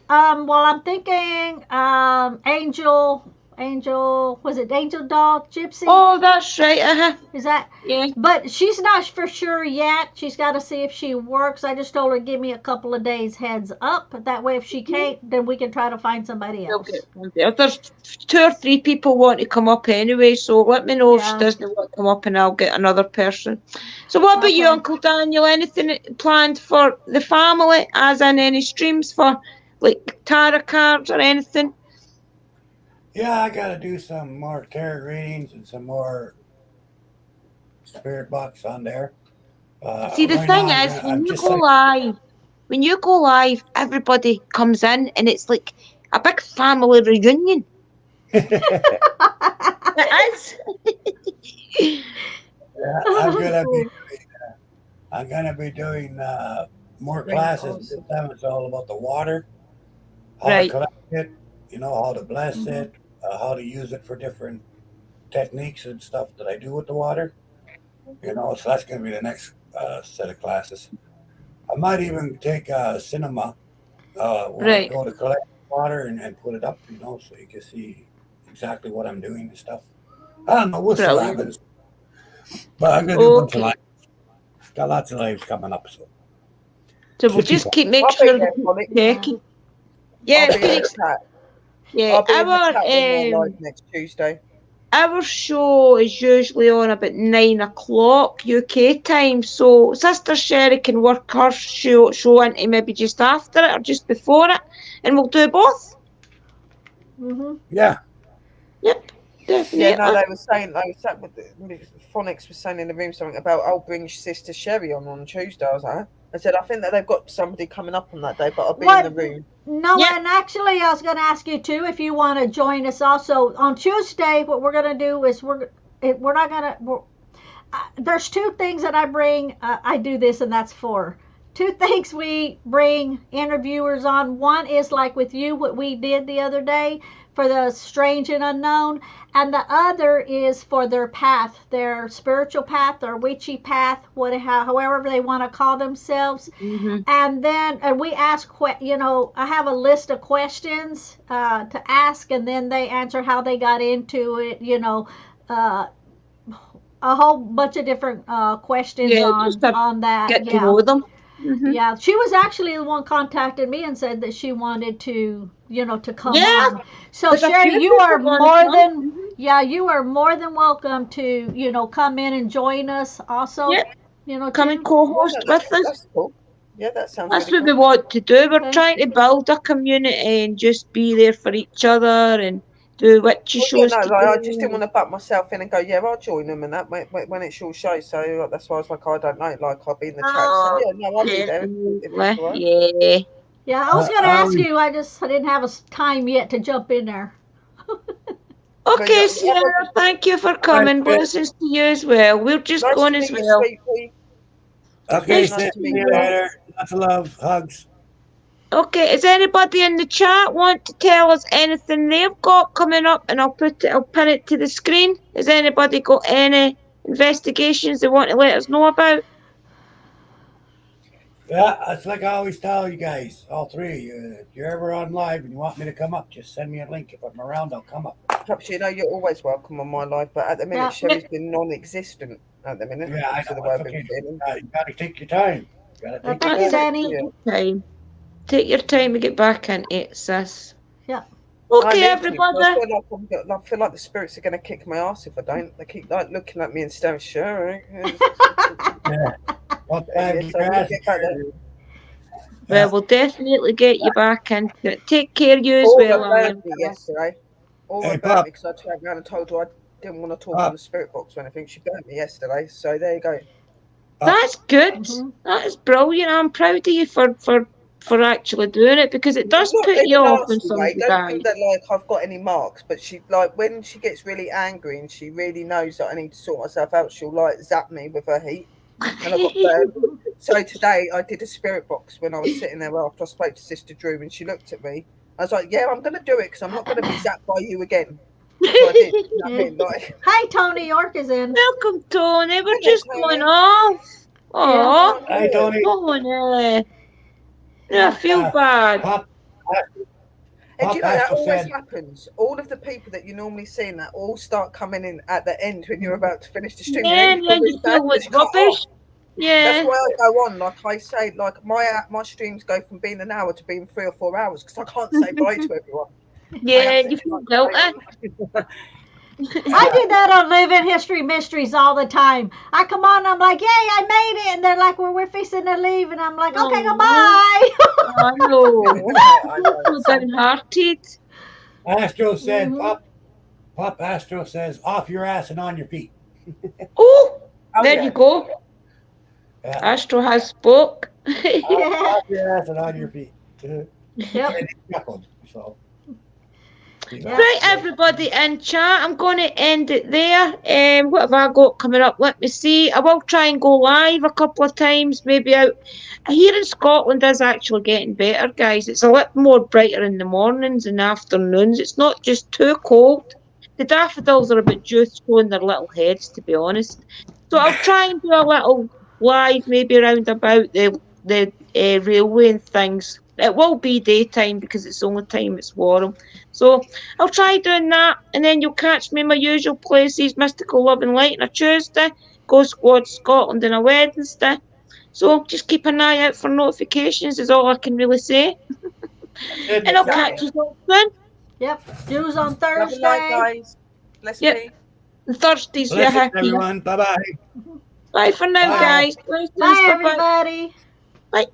Well, I'm thinking Angel, was it Angel Doll Gypsy? Oh, that's right. Is that? Yeah. But she's not for sure yet. She's got to see if she works. I just told her give me a couple of days heads up. That way, if she can't, then we can try to find somebody else. There's 2 or 3 people want to come up anyway, so let me know if she doesn't want to come up, and I'll get another person. So, what about you, Uncle Daniel? Anything planned for the family, as in any streams for like tarot cards or anything? Yeah, I got to do some more tarot readings and some more spirit box on there. See, the thing is, when you go live, everybody comes in, and it's like a big family reunion. It is. Yeah, I'm gonna be doing more classes. This time it's all about the water, how to collect it, you know, how to bless it, how to use it for different techniques and stuff that I do with the water. You know, so that's going to be the next set of classes. I might even take cinema when I go to collect water and put it up, you know, so you can see exactly what I'm doing and stuff. I don't know, we'll see what happens. But I'm going to do a bunch of lives. Got lots of lives coming up. So we'll just make sure we're checking. Yeah, Felix. Yeah, our next Tuesday. Our show is usually on about 9 o'clock UK time, so Sister Sherry can work her show into maybe just after it or just before it, and we'll do both. Yeah. Yep. Definitely. Yeah, no, they were saying, Phonics was saying in the room something about, I'll bring Sister Sherry on Tuesday. I said, I think that they've got somebody coming up on that day, but I'll be in the room. No, and actually, I was going to ask you too if you want to join us also on Tuesday. What we're going to do is we're not going to. There's 2 things that I bring. I do this, and that's 4. 2 things we bring interviewers on. One is like with you, what we did the other day for the strange and unknown, and the other is for their path, their spiritual path, their witchy path, however they want to call themselves. And then we ask, you know, I have a list of questions to ask, and then they answer how they got into it, you know, a whole bunch of different questions on that. Get to know them. Yeah, she was actually the one contacted me and said that she wanted to, you know, to come on. So Sherry, you are you are more than welcome to, you know, come in and join us also. You know, come and co-host with us. That's cool. Yeah, that sounds. That's what we want to do. We're trying to build a community and just be there for each other and do witchy shows. I just didn't want to butt myself in and go, yeah, I'll join them and that when it's your show. So that's why I was like, I don't know, like I'll be in the chat. So yeah, no, I'll be there. If it's all right. Yeah, I was going to ask you. I didn't have a time yet to jump in there. Okay, Sarah, thank you for coming. Blessings to you as well. We're just going as well. Okay, see you later. Lots of love, hugs. Okay, does anybody in the chat want to tell us anything they've got coming up? And I'll pin it to the screen. Has anybody got any investigations they want to let us know about? Yeah, that's like I always tell you guys, all three of you. If you're ever on live and you want me to come up, just send me a link. If I'm around, I'll come up. Perhaps you know you're always welcome on my live, but at the minute Sherry's been non-existent at the minute. Yeah, I because of know. the way I've It's been okay. feeling. You gotta take your time. You gotta take Thank your you, time. Danny. Time. Take your time to get back into it, sis. Yeah. Okay, I everybody. feel like the spirits are going to kick my ass if I don't. They keep like looking at me and staring. Sure. Yeah. What time So I'm gonna get back there. Well, we'll definitely get you back into it. Take care, you as All well, about Ian. me yesterday. All Hey, about Pop. me because I turned around and told her I didn't want to talk Pop. on the spirit box or anything. She burnt me yesterday. So there you go. That's good. That is brilliant. I'm proud of you for actually doing it because it does Not put in you a off when nasty way. somebody Don't dies. feel that like I've got any marks, but she like when she gets really angry and she really knows that I need to sort myself out, she'll like zap me with her heat. And I got burned. So today I did a spirit box when I was sitting there after I spoke to Sister Drew and she looked at me. I was like, yeah, I'm going to do it because I'm not going to be zapped by you again. So I did. You know what I mean? Like, Hi, Tony York is in. Welcome, Tony. We're Hello, just Tony. going off. Oh, Hi, Tony. Tony. I feel bad. Pop. And do you know that Pastor always said- happens? All of the people that you normally see in that all start coming in at the end when you're about to finish the stream. Yeah, You and then you feel like rubbish. Yeah. That's why I go on. Like I say, like my streams go from being an hour to being 3 or 4 hours because I can't say bye to everyone. Yeah, you feel guilty. I do that on Living History Mysteries all the time. I come on, I'm like, yay, I made it. And they're like, well, we're fixing to leave. And I'm like, okay, goodbye. I know. So downhearted. Astro said, Pop Astro says, off your ass and on your feet. Oh, there yeah. you go. Yeah. Astro has spoke. Off your ass and on your feet. Yep. And he chuckled, so. Right, everybody in chat, I'm going to end it there. What have I got coming up? Let me see. I will try and go live a couple of times, maybe out. Here in Scotland is actually getting better, guys. It's a little more brighter in the mornings and afternoons. It's not just too cold. The daffodils are a bit due showing their little heads, to be honest. So I'll try and do a little live, maybe around about the railway and things. It will be daytime because it's the only time it's warm. So I'll try doing that, and then you'll catch me in my usual places, Mystical Love and Light on a Tuesday, Ghost Squad Scotland on a Wednesday. So just keep an eye out for notifications is all I can really say. And I'll catch you all soon. Yep. News on Love and Thursday. light, guys. Bless me. And Thursdays we're Blessings, happy. everyone. Bye-bye. Bye for now, Bye. guys. Blessings. Bye, Bye-bye. everybody. Bye.